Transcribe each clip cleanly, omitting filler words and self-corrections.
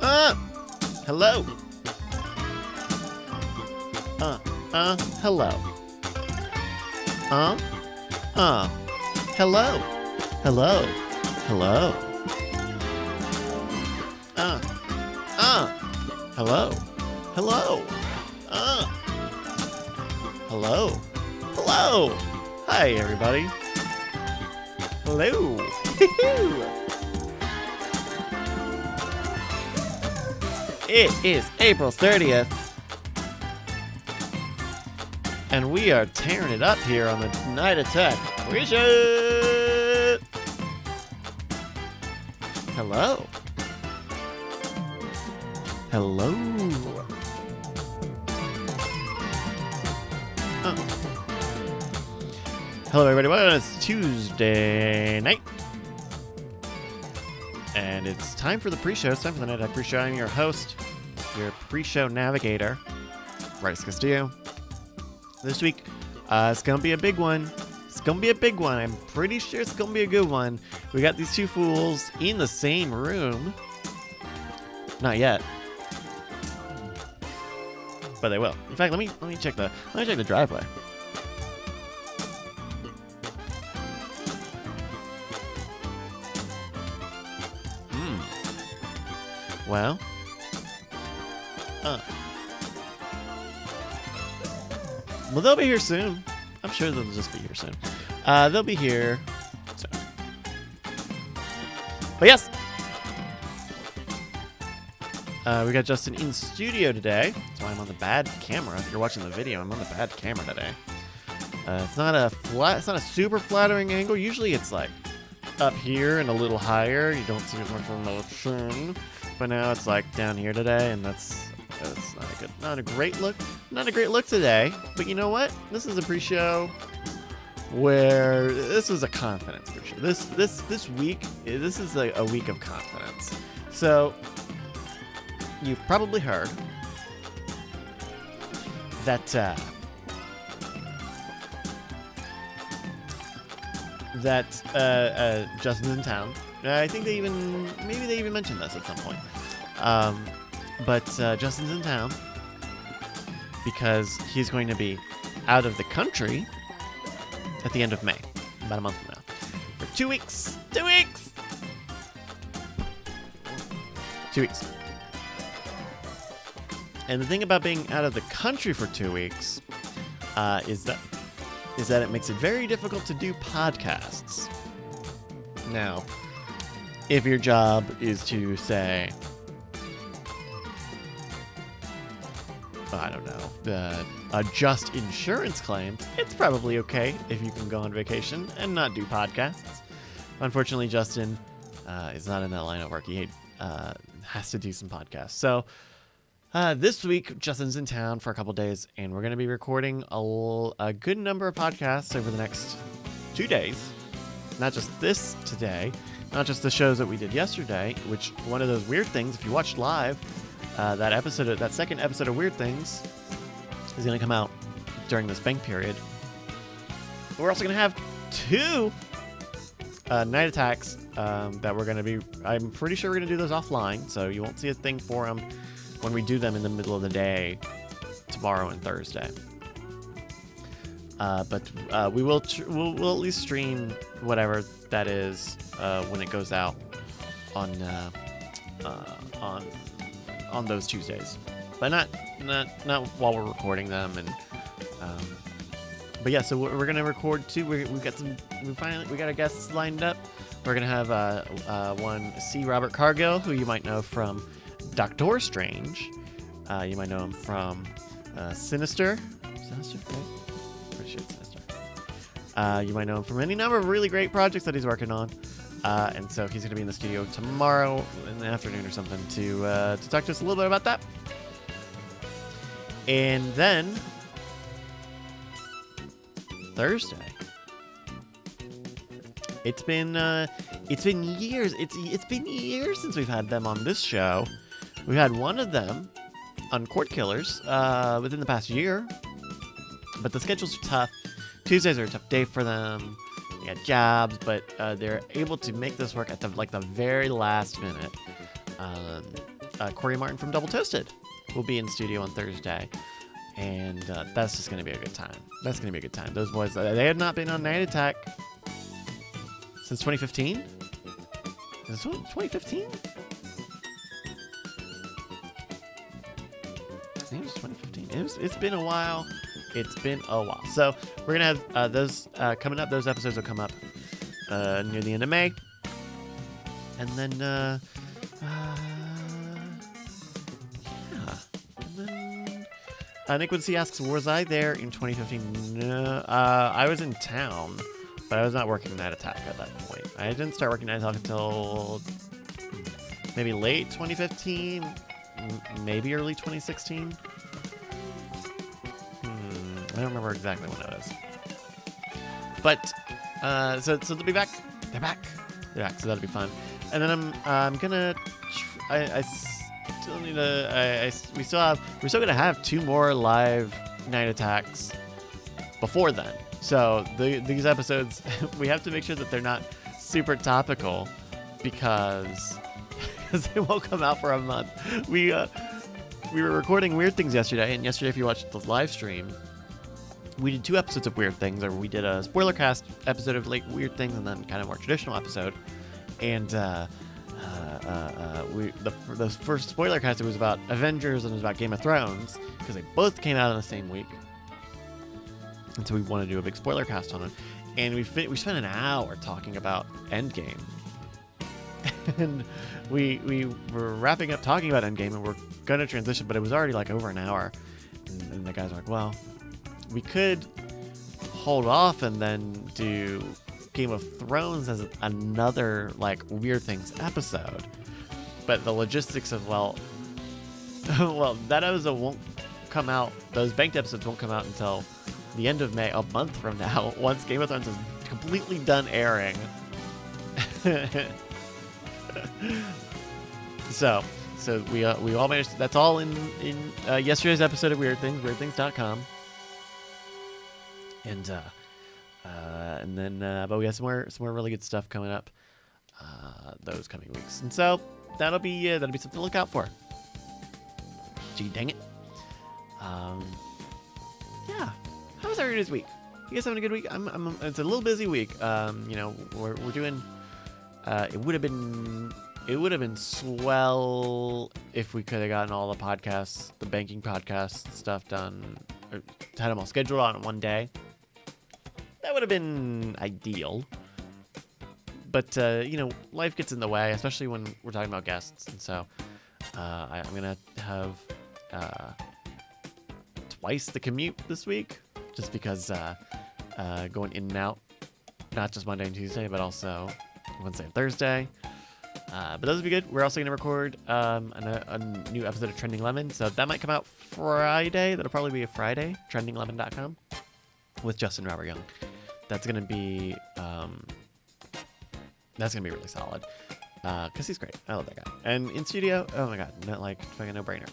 Hello. Hello. Hello. Hello. Hello. Hello. Hello. Hello. Hello. Hi, everybody. Hello. It is April 30th. And we are tearing it up here on the Night Attack Preshow. Hello. Hello. Hello, everybody. Well, it's Tuesday night. And it's time for the pre-show. It's time for the Night Attack Pre-Show. I'm your host, your pre-show navigator, Bryce Castillo. This week, it's going to be a big one. It's going to be a big one. I'm pretty sure it's going to be a good one. We got these two fools in the same room. Not yet. But they will. In fact, let me check the driveway. Well. Well, they'll be here soon. I'm sure they'll just be here soon. They'll be here soon. But yes. We got Justin in studio today. That's why I'm on the bad camera. If you're watching the video, I'm on the bad camera today. It's not a super flattering angle. Usually it's like up here and a little higher. You don't see as much emotion. But now it's like down here today, and that's not a great look today. But you know what? This is a pre-show where this is a confidence pre-show. This week, this is a week of confidence. So you've probably heard that Justin's in town. I think maybe they even mentioned this at some point. But Justin's in town because he's going to be out of the country at the end of May, about a month from now, for 2 weeks. 2 weeks. 2 weeks. And the thing about being out of the country for 2 weeks is that it makes it very difficult to do podcasts. Now, if your job is to say, I don't know, adjust insurance claims, it's probably okay if you can go on vacation and not do podcasts. Unfortunately, Justin is not in that line of work. He has to do some podcasts. So this week, Justin's in town for a couple days, and we're going to be recording a good number of podcasts over the next 2 days. Not just this today, not just the shows that we did yesterday, which one of those weird things, if you watched live, that second episode of Weird Things is going to come out during this bank period. We're also going to have 2 night attacks that we're going to be, I'm pretty sure we're going to do those offline, so you won't see a thing for them when we do them in the middle of the day tomorrow and Thursday. But we'll at least stream whatever that is when it goes out on those Tuesdays, but not while we're recording them. And but yeah, so we're gonna record 2. We got our guests lined up. We're gonna have one C. Robert Cargill, who you might know from Doctor Strange. You might know him from Sinister, right? Pretty sure it's Sinister. You might know him from any number of really great projects that he's working on. And so he's going to be in the studio tomorrow in the afternoon or something to talk to us a little bit about that. And then Thursday. It's been years. It's been years since we've had them on this show. We had one of them on Court Killers within the past year, but the schedules are tough. Tuesdays are a tough day for them. They got jobs, but they're able to make this work at the very last minute. Corey Martin from Double Toasted will be in studio on Thursday. And that's just going to be a good time. That's going to be a good time. Those boys, they had not been on Night Attack since 2015? Is this 2015? I think it was 2015. It's been a while. It's been a while. So we're going to have those coming up. Those episodes will come up near the end of May. And then, yeah. And then, Nick Woodsey asks, was I there in 2015? No, I was in town, but I was not working Night Attack at that point. I didn't start working Night Attack until maybe late 2015, maybe early 2016. I don't remember exactly when it was. But, so they'll be back. They're back. So that'll be fun. And then I'm gonna, I still need to, we're still gonna have 2 more live Night Attacks before then. So these episodes, we have to make sure that they're not super topical because they won't come out for a month. We were recording Weird Things yesterday, and yesterday if you watched the live stream, we did 2 episodes of Weird Things. Or we did a spoiler cast episode of like Weird Things, and then kind of more traditional episode. And the first spoiler cast, it was about Avengers and it was about Game of Thrones because they both came out in the same week. And so we want to do a big spoiler cast on it. And we spent an hour talking about Endgame. And we were wrapping up talking about Endgame, and we're gonna transition, but it was already like over an hour. And the guys were like, well, we could hold off and then do Game of Thrones as another like Weird Things episode, but the logistics of well that episode won't come out. Those banked episodes won't come out until the end of May, a month from now, once Game of Thrones is completely done airing. So we all managed. That's all in yesterday's episode of Weird Things, weirdthings.com. And then, but we have some more really good stuff coming up those coming weeks, and so that'll be something to look out for. Gee, dang it. Yeah. How was everybody's week? You guys having a good week? It's a little busy week. We're doing. It would have been swell if we could have gotten all the podcasts, the banking podcast stuff done, or had them all scheduled on one day. That would have been ideal. But, life gets in the way, especially when we're talking about guests. And so I'm going to have twice the commute this week, just because going in and out, not just Monday and Tuesday, but also Wednesday and Thursday. But those would be good. We're also going to record a new episode of Trending Lemon. So that might come out Friday. That'll probably be a Friday, trendinglemon.com, with Justin Robert Young. That's gonna be really solid because he's great. I love that guy. And in studio, oh my god, fucking no brainer.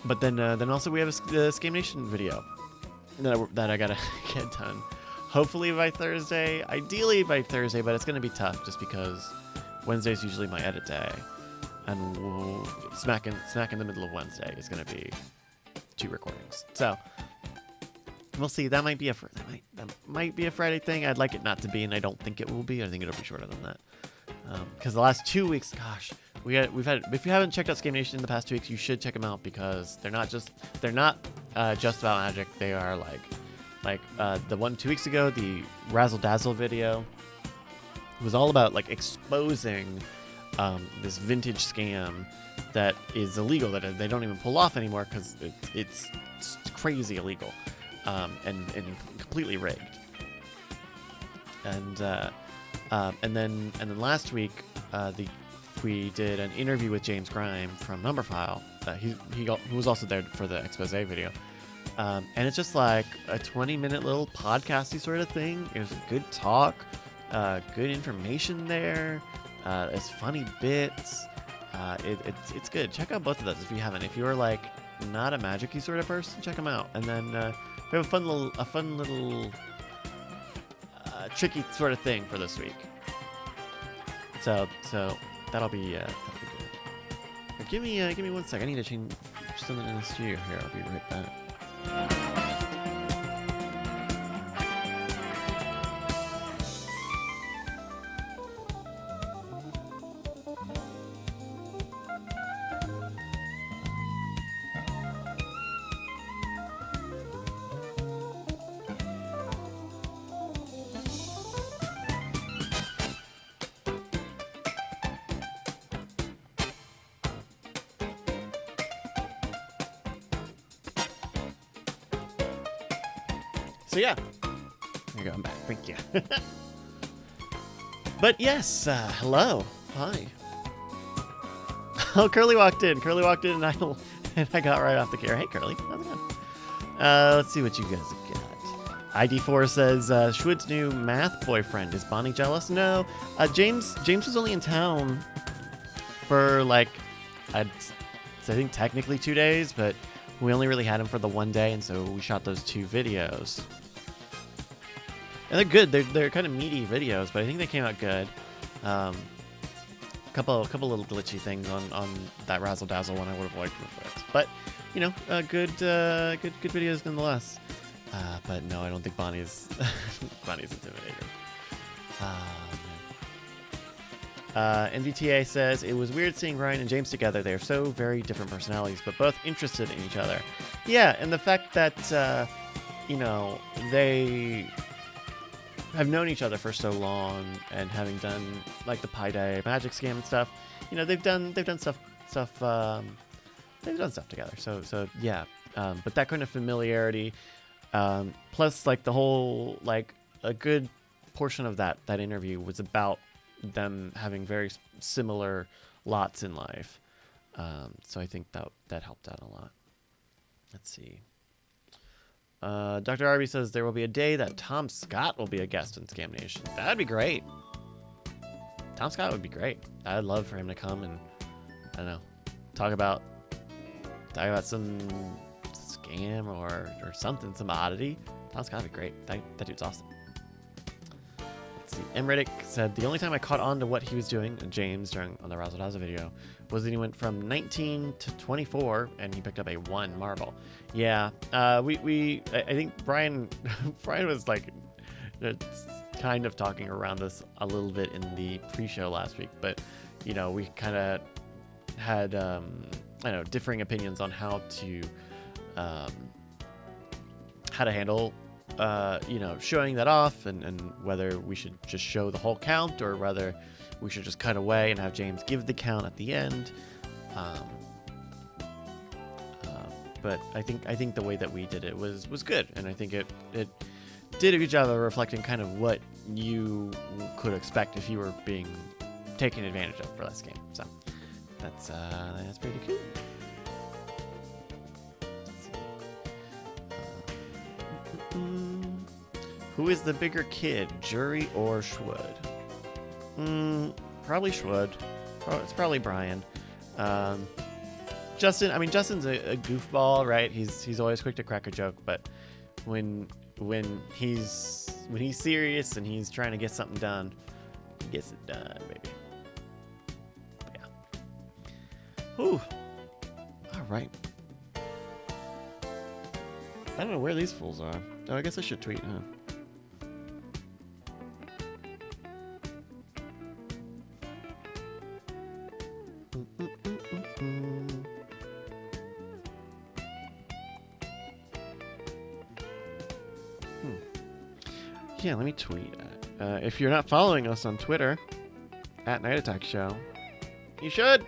But then also we have a Scam Nation video that I gotta get done. Hopefully by Thursday, ideally by Thursday, but it's gonna be tough just because Wednesday's usually my edit day, and smack in the middle of Wednesday is gonna be 2 recordings. So. We'll see. That might be a Friday thing. I'd like it not to be, and I don't think it will be. I think it'll be shorter than that. Because the last 2 weeks, gosh, we've had. If you haven't checked out Scam Nation in the past 2 weeks, you should check them out because they're not just about magic. They are like the one 2 weeks ago, the Razzle Dazzle video was all about like exposing this vintage scam that is illegal, that they don't even pull off anymore because it's crazy illegal. And completely rigged. And then last week, we did an interview with James Grime from Numberphile. He was also there for the expose video. And it's just like a 20-minute little podcasty sort of thing. It was a good talk, good information there. It's funny bits. It's good. Check out both of those if you haven't. If you're like not a magic-y sort of person, check them out. And then we have a fun little tricky sort of thing for this week. So that'll be good. But give me 1 sec. I need to change something in the studio here. I'll be right back. So yeah, there you go. I'm back. Thank you. But yes, hello, hi. Oh, Curly walked in. And I got right off the camera. Hey, Curly, how's it going? Let's see what you guys have got. ID4 says Schwood's new math boyfriend. Is Bonnie jealous? No. James was only in town for like I think technically 2 days, but we only really had him for the 1 day, and so we shot those 2 videos. And they're good. They're kind of meaty videos, but I think they came out good. Couple little glitchy things on that razzle dazzle one I would have liked with it, but you know, good videos nonetheless. But no, I don't think Bonnie's intimidating. NVTA says it was weird seeing Ryan and James together. They are so very different personalities, but both interested in each other. Yeah, and the fact that you know, they have known each other for so long, and having done like the Pi Day Magic Scam and stuff, you know, they've done stuff together. So yeah, but that kind of familiarity, plus like the whole, like a good portion of that interview was about them having very similar lots in life. So I think that helped out a lot. Let's see. Dr. Arby says there will be a day that Tom Scott will be a guest in Scam Nation. That'd be great. Tom Scott would be great. I'd love for him to come and, I don't know, talk about some scam or something, some oddity. Tom Scott would be great. That dude's awesome. Let's see. M. Riddick said the only time I caught on to what he was doing, James, on the Razzle Dazzle video, was that he went from 19 to 24 and he picked up a 1 marble. Yeah, I think Brian was like kind of talking around this a little bit in the pre-show last week, but you know, we kind of had I don't know, differing opinions on how to handle you know, showing that off, and whether we should just show the whole count or whether we should just cut away and have James give the count at the end. But I think the way that we did it was good, and I think it did a good job of reflecting kind of what you could expect if you were being taken advantage of for this game. So that's pretty cool. Who is the bigger kid, Jury or Schwood? Probably Schwood. It's probably Brian. Justin's a goofball, right? He's always quick to crack a joke, but when he's serious and he's trying to get something done, he gets it done, baby. But yeah. Whew. All right. I don't know where these fools are. Oh, I guess I should tweet, huh? Yeah, let me tweet. If you're not following us on Twitter, @NightAttackShow, you should.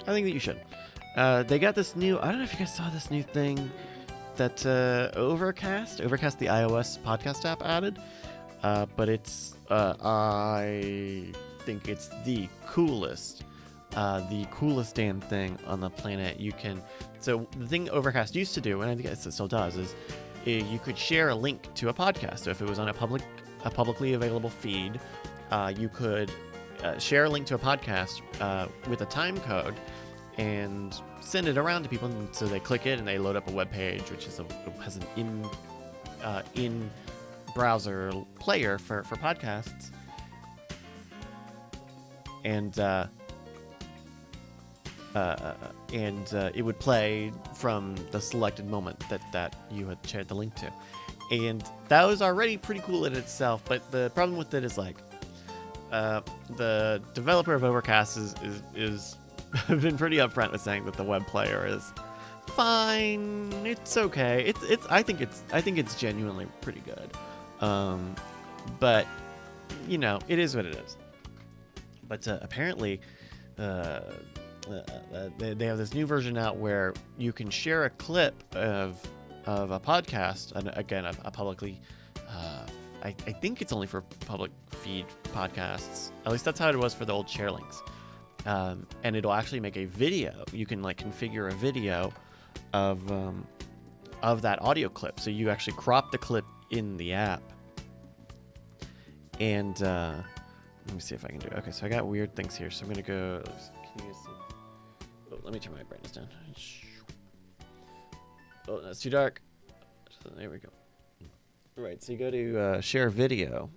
I think that you should. They got this new, I don't know if you guys saw this new thing that Overcast, the iOS podcast app, added. But it's, I think it's the coolest damn thing on the planet. So the thing Overcast used to do, and I guess it still does, is you could share a link to a podcast. So if it was on a publicly available feed, you could share a link to a podcast with a time code and send it around to people. And so they click it and they load up a web page, which has an browser player for podcasts, and it would play from the selected moment that you had shared the link to. And that was already pretty cool in itself, but the problem with it is like the developer of Overcast is been pretty upfront with saying that the web player is fine. It's okay. I think it's genuinely pretty good. But you know, it is what it is. But apparently, they have this new version out where you can share a clip of a podcast, and again, a publicly, I think it's only for public feed podcasts. At least that's how it was for the old share links. And it'll actually make a video. You can like configure a video of that audio clip. So you actually crop the clip in the app. And let me see if I can do it. Okay, so I got weird things here. So I'm gonna go. Can you see? Oh, let me turn my brightness down. Oh, that's too dark. So there we go. All right, so you go to share video.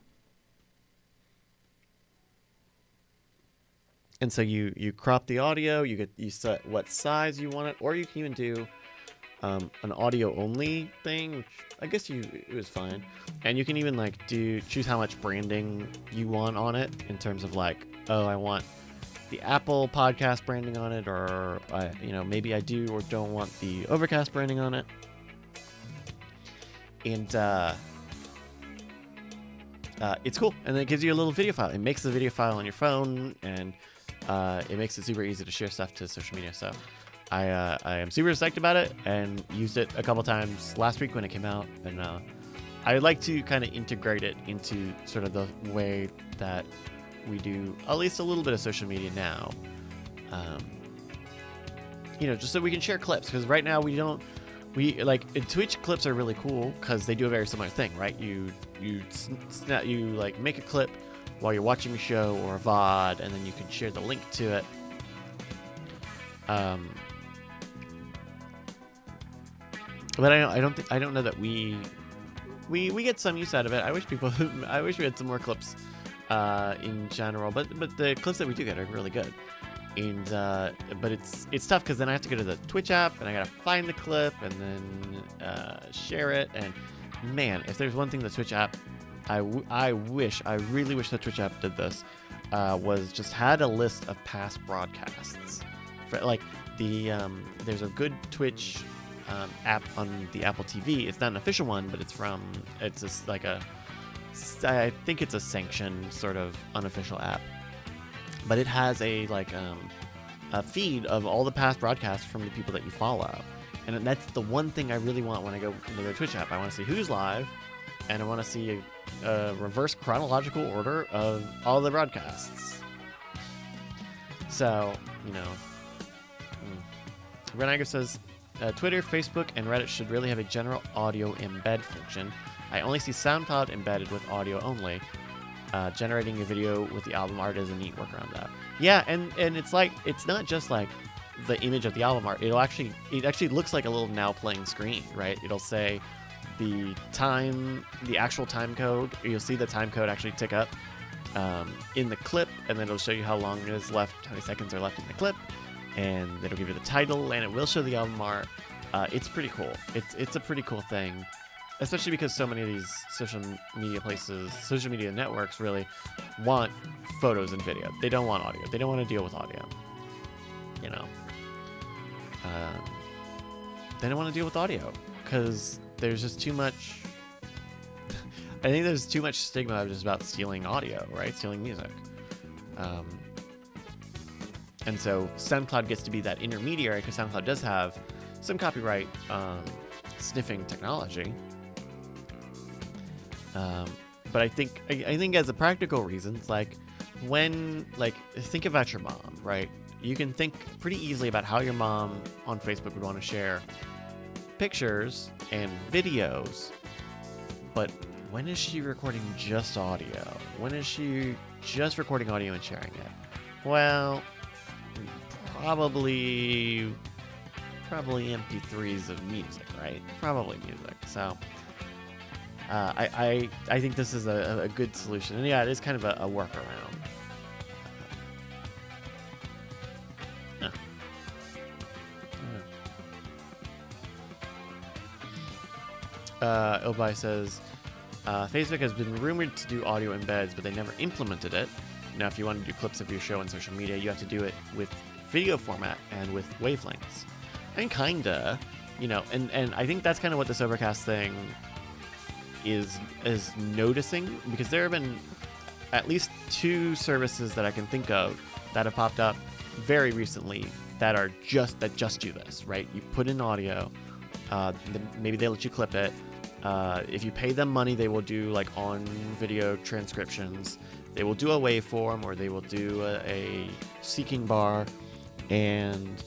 And so you crop the audio, you set what size you want it, or you can even do an audio only thing, which I guess it was fine. And you can even like choose how much branding you want on it in terms of like, oh, I want the Apple podcast branding on it, or maybe I do or don't want the Overcast branding on it. And it's cool, and then it gives you a little video file. It makes the video file on your phone, and it makes it super easy to share stuff to social media. So I am super psyched about it, and used it a couple times last week when it came out. And I would like to kind of integrate it into sort of the way that we do at least a little bit of social media now. Just so we can share clips, because right now Twitch clips are really cool because they do a very similar thing, right? You like make a clip while you're watching a show or a VOD, and then you can share the link to it. But I don't know that we get some use out of it. I wish we had some more clips in general, but the clips that we do get are really good. And but it's tough because then I have to go to the Twitch app and I gotta find the clip and then share it. And man, if there's one thing the Twitch app I really wish the Twitch app did this, was just had a list of past broadcasts. For, like there's a good Twitch app on the Apple TV. It's not an official one, but it's just like I think it's a sanctioned sort of unofficial app. But it has a feed of all the past broadcasts from the people that you follow. And that's the one thing I really want when I go into the Twitch app. I want to see who's live, and I want to see a reverse chronological order of all the broadcasts. So, Renago says, Twitter, Facebook, and Reddit should really have a general audio embed function. I only see SoundCloud embedded with audio only. Generating a video with the album art is a neat workaround that. Yeah, and it's like, it's not just like the image of the album art. It actually looks like a little now playing screen, right? It'll say the actual time code. You'll see the time code actually tick up in the clip, and then it'll show you how long is left, how many seconds are left in the clip, and it'll give you the title, and it will show the album art. It's pretty cool. It's a pretty cool thing, especially because so many of these social media networks really want photos and video. They don't want audio. They don't want to deal with audio. They don't want to deal with audio because there's just too much. I think there's too much stigma just about stealing audio, right? Stealing music. And so SoundCloud gets to be that intermediary because SoundCloud does have some copyright sniffing technology. But I think as a practical reasons, think about your mom, right? You can think pretty easily about how your mom on Facebook would want to share pictures and videos, but when is she recording just audio? When is she just recording audio and sharing it? Well, probably MP3s of music, right? Probably music. So I think this is a good solution. And yeah, it is kind of a workaround. Obai says, Facebook has been rumored to do audio embeds, but they never implemented it. Now, if you want to do clips of your show on social media, you have to do it with video format and with wavelengths. I mean, kinda, and I think that's kind of what this Overcast thing is noticing, because there have been at least 2 services that I can think of that have popped up very recently that just do this, right? You put in audio, maybe they let you clip it. If you pay them money, they will do like on video transcriptions. They will do a waveform, or they will do a seeking bar, and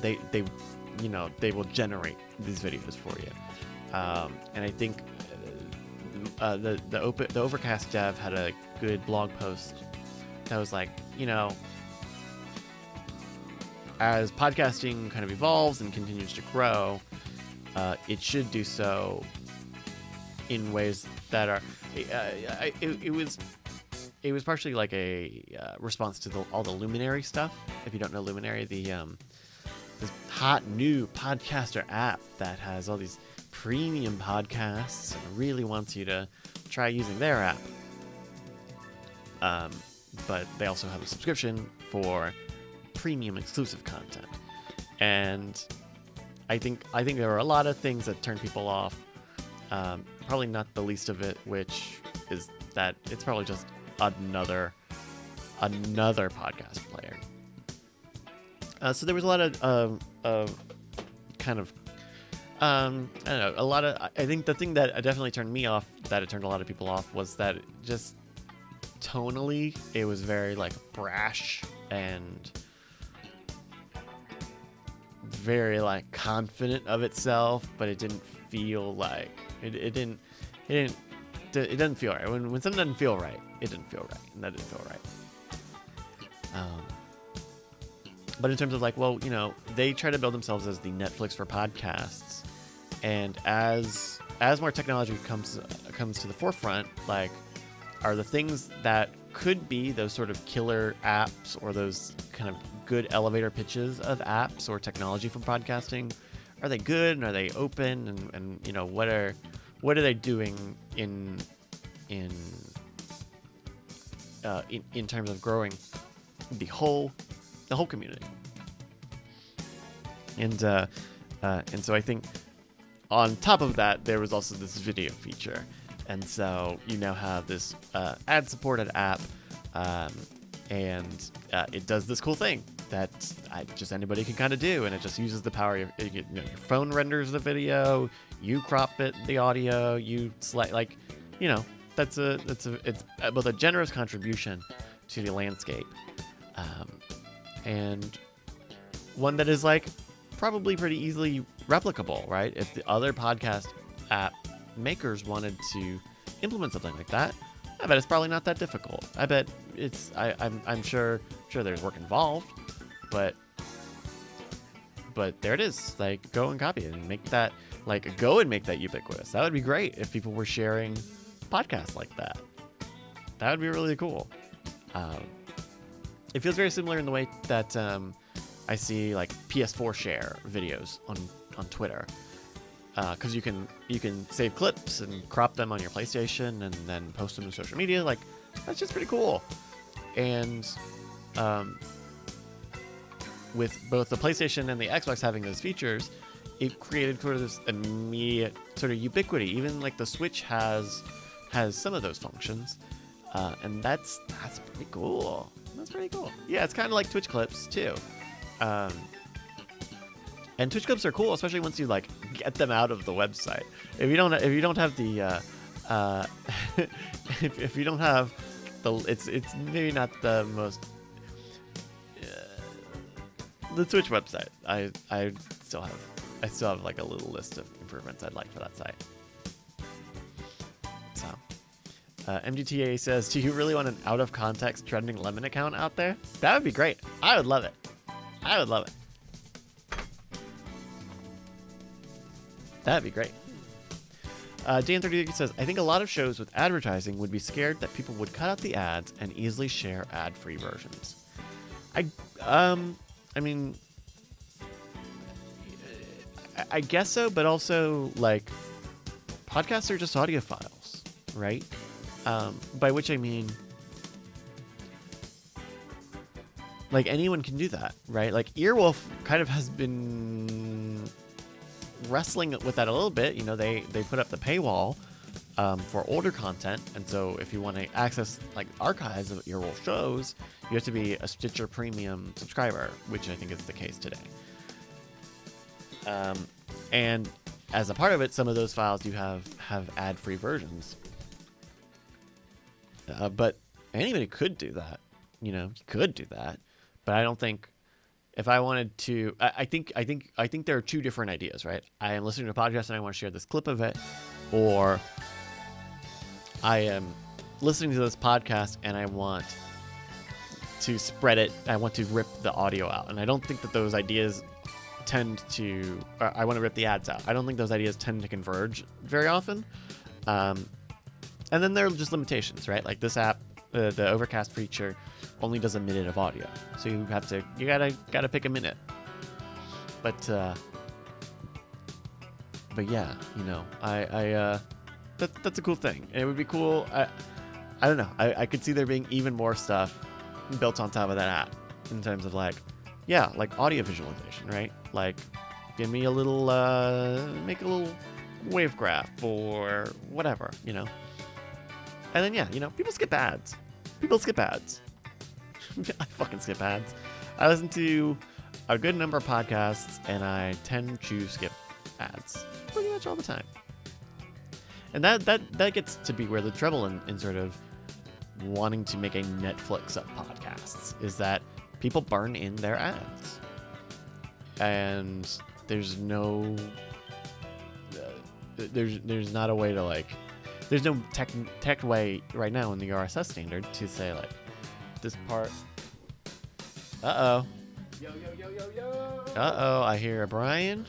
they will generate these videos for you. And I think the Overcast dev had a good blog post that was like, as podcasting kind of evolves and continues to grow, it should do so in ways that are. It was partially like a response to all the Luminary stuff. If you don't know Luminary, this hot new podcaster app that has all these premium podcasts and really wants you to try using their app. But they also have a subscription for premium exclusive content. And I think there are a lot of things that turn people off. Probably not the least of it, which is that it's probably just another podcast player. So there was a lot of kind of I don't know, a lot of. I think the thing that definitely turned me off, that it turned a lot of people off, was that just tonally it was very like brash and very like confident of itself, but it didn't feel like it doesn't feel right. When something doesn't feel right, it didn't feel right, and that didn't feel right. But in terms of like, well, they try to build themselves as the Netflix for podcasts, and as more technology comes to the forefront, like, are the things that could be those sort of killer apps or those kind of good elevator pitches of apps or technology for podcasting, are they good and are they open, and what are they doing in terms of growing the whole community? And so I think on top of that, there was also this video feature, and so you now have this ad-supported app, and it does this cool thing that just anybody can kind of do, and it just uses the power. Your phone renders the video, you crop it, the audio, you select, like, it's both a generous contribution to the landscape, and one that is like probably pretty easily replicable, right? If the other podcast app makers wanted to implement something like that, I bet it's probably not that difficult. I bet it's I'm sure there's work involved, but there it is. Like, go and copy it and make that ubiquitous. That would be great if people were sharing podcasts like that. That would be really cool. It feels very similar in the way that I see like PS4 share videos on Twitter, because you can save clips and crop them on your PlayStation and then post them to social media. Like, that's just pretty cool. And with both the PlayStation and the Xbox having those features, it created sort of this immediate sort of ubiquity. Even like the Switch has some of those functions, and that's pretty cool. That's pretty cool. Yeah, it's kind of like Twitch clips too. And Twitch clips are cool, especially once you like get them out of the website. If you don't have the if you don't have the, it's maybe not the most the Twitch website. I still have like a little list of improvements I'd like for that site. So MGTA says, do you really want an out of context trending lemon account out there? That would be great. I would love it. That'd be great. Dan38 says, I think a lot of shows with advertising would be scared that people would cut out the ads and easily share ad-free versions. I mean, I guess so, but also, like, podcasts are just audio files, right? By which I mean, like, anyone can do that, right? Like, Earwolf kind of has been wrestling with that a little bit. You know, they put up the paywall for older content, and so if you want to access, like, archives of Earwolf shows, you have to be a Stitcher Premium subscriber, which I think is the case today. And as a part of it, some of those files do have ad-free versions. But anybody could do that. You know, you could do that. But I don't think, if I wanted to, I think there are two different ideas, right? I am listening to a podcast and I want to share this clip of it, or I am listening to this podcast and I want to spread it. I want to rip the audio out, and I don't think that those ideas tend to. I want to rip the ads out. I don't think those ideas tend to converge very often. And then there are just limitations, right? Like this app, the Overcast feature only does a minute of audio, so you gotta pick a minute. But yeah, you know, that's a cool thing. And it would be cool. I don't know. I could see there being even more stuff built on top of that app in terms of like audio visualization, right? Like, give me a little, make a little wave graph or whatever, you know. And then, yeah, you know, people skip ads. I fucking skip ads. I listen to a good number of podcasts, and I tend to skip ads pretty much all the time. And that gets to be where the trouble in sort of wanting to make a Netflix of podcasts is that people burn in their ads. And there's no... there's not a way to, like... There's no tech way right now in the RSS standard to say, like, this part... Uh-oh. Yo, yo, yo, yo, yo. Uh-oh, I hear a Brian.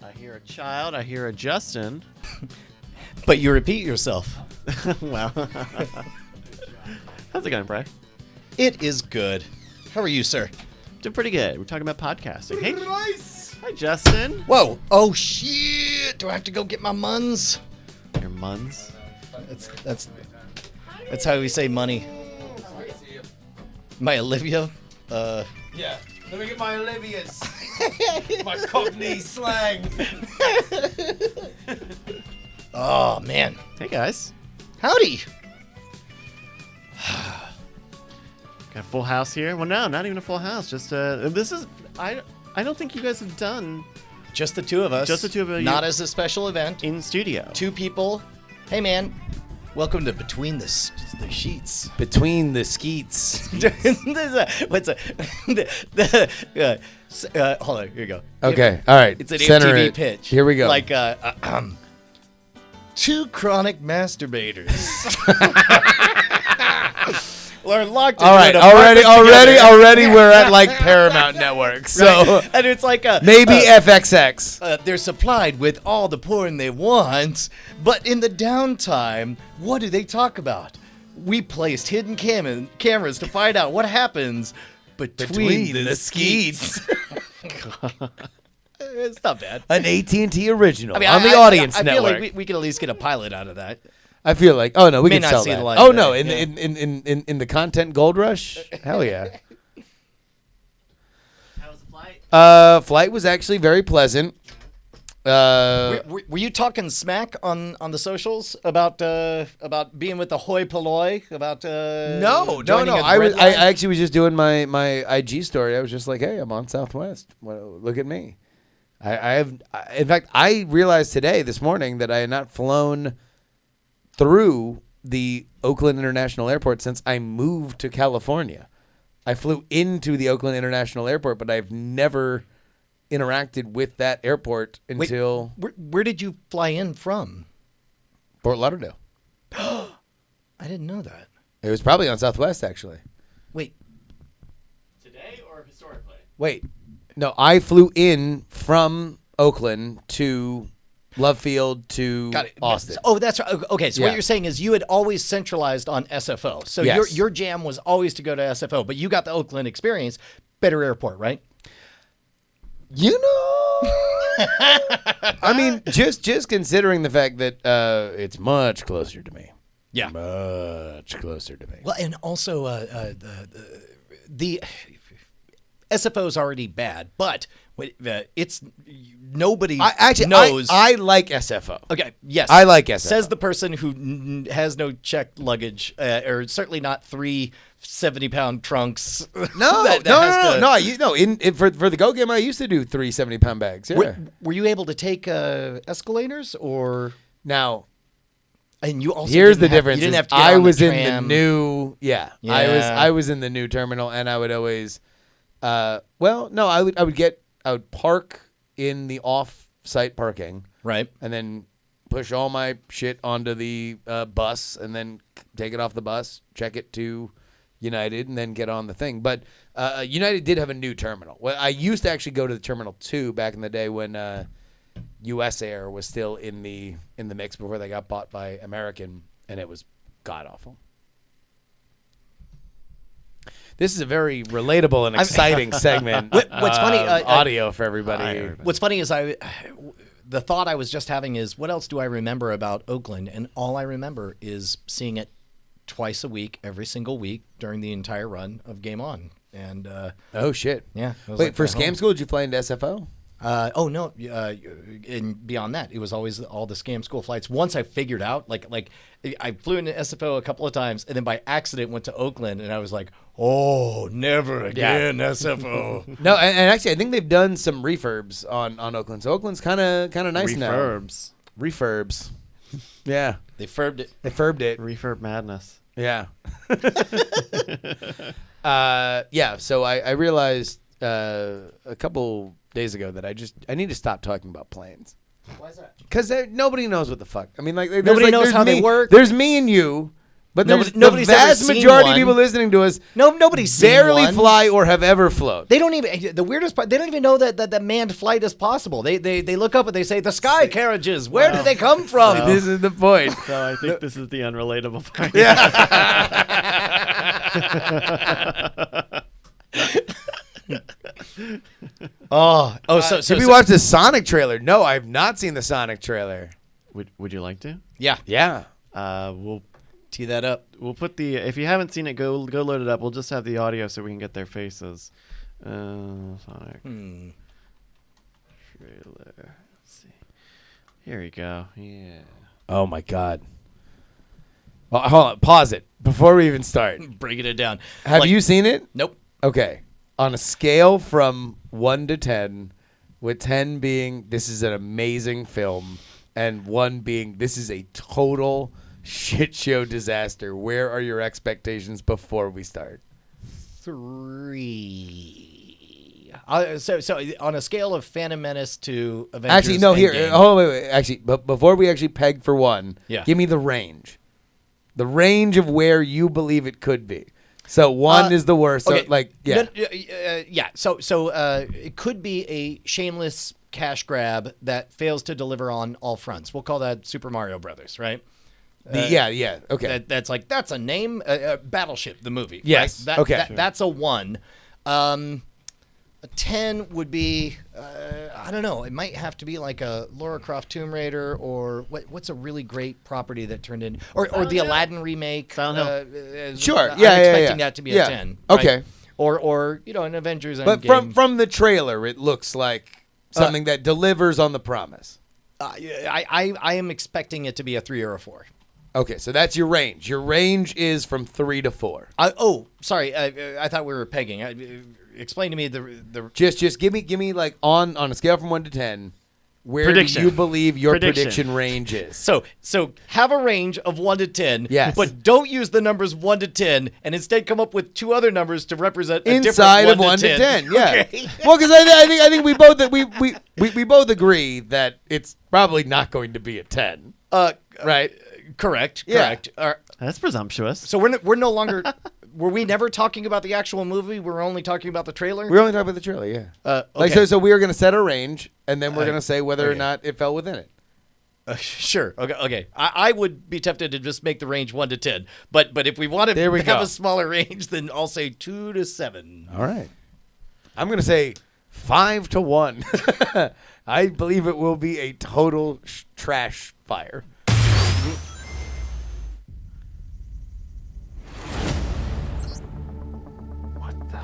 I hear a child. I hear a Justin. But you repeat yourself. Wow. How's it going, Brian? It is good. How are you, sir? Doing pretty good. We're talking about podcasting. Hey, Nice. hi, Justin. Whoa. Oh, shit. Do I have to go get my muns? Your muns. That's how we say money. My Olivia? Yeah. Let me get my Olivia's. My Cockney slang. Oh, man. Hey, guys. Howdy. Got a full house here. Well, no, not even a full house. Just this is I don't think you guys have done Just the two of us. Just the two of you. Not as a special event. in studio. Two people. Hey, man. Welcome to Between the Sheets. Between the skeets. What's hold on, here you go. Okay, all right. It's an Center MTV it. pitch. Here we go. Like, two chronic masturbators. We're locked in all right, an already apartment together. we're at like Paramount Network. So Right. And it's like maybe FXX. they're supplied with all the porn they want, but in the downtime, what do they talk about? We placed hidden cameras to find out what happens between the skeets. It's not bad. An AT&T original on the I Audience feel Network. like we could at least get a pilot out of that. I feel like, oh no, we May can not sell see that. the light Oh of no, day, in the content gold rush, hell yeah. How was the flight? Flight was actually very pleasant. Were you talking smack on the socials about being with the hoi polloi about No. joining a I bread line? actually was just doing my IG story. I was just like, hey, I'm on Southwest. Well, look at me. In fact, I realized this morning that I had not flown through the Oakland International Airport since I moved to California. I flew into the Oakland International Airport, but I've never interacted with that airport until Where did you fly in from? Fort Lauderdale. I didn't know that. It was probably on Southwest, actually. Wait, Today or historically? Wait. No, I flew in from Oakland to Love Field to Got it. Austin. Oh, that's right. Okay, so Yeah. what you're saying is you had always centralized on SFO. So Yes. your jam was always to go to SFO, but you got the Oakland experience. Better airport, right? You know, I mean, just considering the fact that it's much closer to me. Yeah. Much closer to me. Well, and also the SFO is already bad, but it's nobody knows. I like SFO. Okay. Yes. I like SFO. Says the person who has no checked luggage, or certainly not 3 70-pound trunks. No, that has to- no. For the Go game, I used to do 3 70-pound bags. Yeah. Were you able to take escalators or? Now, And you also here's the didn't have- difference. You didn't is have to get I on was the in the tram. new. Yeah. Yeah. I was in the new terminal, and I would always. I would park in the off-site parking. Right. And then push all my shit onto the bus, and then take it off the bus, check it to United, and then get on the thing. But United did have a new terminal. Well, I used to actually go to the Terminal 2 back in the day when U.S. Air was still in the mix before they got bought by American, and it was god-awful. This is a very relatable and exciting segment. What's funny, audio for everybody. What's funny is the thought I was just having is, what else do I remember about Oakland? And all I remember is seeing it twice a week, every single week during the entire run of Game On. And Oh shit! yeah, it was Wait, like for my home. Scam School, did you fly into SFO? Oh no! And beyond that, it was always all the Scam School flights. Once I figured out, like I flew into SFO a couple of times, and then by accident went to Oakland, and I was like, oh, never again, SFO. No, and actually, I think they've done some refurbs on Oakland. So Oakland's kind of nice now. Refurbs. Yeah, They furbed it. they furbed it. Refurb madness. Yeah. Yeah. So I realized a couple days ago that I need to stop talking about planes. Why is that? Because nobody knows what the fuck. I mean, like Nobody knows there's how they me, work. There's me and you, but there's Nobody's the ever vast seen majority of one. people listening to us Nobody's seen barely one. fly or have ever flown. They don't even. The weirdest part. They don't even know that manned flight is possible. They look up and they say the sky carriages. Where do they come from? This is the point. So I think this is the unrelatable part. So Did we watch the Sonic trailer? No, I have not seen the Sonic trailer. Would you like to? yeah. Yeah. We'll Tee that up. put the, if you haven't seen it, go load it up. We'll just have the audio so we can get their faces. Sonic trailer. Let's see. Here we go. Yeah. Oh my God. Well, hold on. Pause it before we even start. Breaking it down. Have you seen it? Nope. Okay. On a scale from 1 to 10, with 10 being this is an amazing film, and 1 being this is a total shit show disaster, where are your expectations before we start? 3. So on a scale of Phantom Menace to Avengers. Actually, no. Here, Endgame. hold on, wait. Actually, but before we actually peg for 1, Yeah. give me the range of where you believe it could be. So 1 is the worst. So Okay. yeah. Yeah. So it could be a shameless cash grab that fails to deliver on all fronts. We'll call that Super Mario Brothers, right? Yeah. Okay. That's a name. Battleship, the movie. Yes, Right? okay. That's a 1. A 10 would be, I don't know. It might have to be like a Lara Croft Tomb Raider, or what's a really great property that turned in, or the Aladdin remake. Silent Sure. I'm Yeah. expecting that to be Yeah. a 10. right? Okay. Or an Avengers But Endgame. from the trailer, it looks like something that delivers on the promise. I am expecting it to be a 3 or a 4. Okay, so that's your range. Your range is from 3 to 4. Sorry. I thought we were pegging. Explain to me the. Just give me like on a scale from 1 to 10, where Prediction. do you believe your Prediction. prediction range is? So have a range of 1 to 10. Yes. But don't use the numbers 1 to 10, and instead come up with 2 other numbers to represent a Inside different of 1 to 10. Yeah. Okay. Well, because I think we both we both agree that it's probably not going to be a 10. Right. Correct. Yeah. Correct. That's presumptuous. So we're no longer. Were we never talking about the actual movie? We're only talking about the trailer. We're only talking about the trailer, yeah. Okay. Like so we were going to set a range, and then we're going to say whether or okay. not it fell within it. Sure. Okay. I would be tempted to just make the range 1 to 10. But if we want to There we have go. a smaller range, then I'll say 2 to 7. All right. I'm going to say 5 to 1. I believe it will be a total trash fire. What the?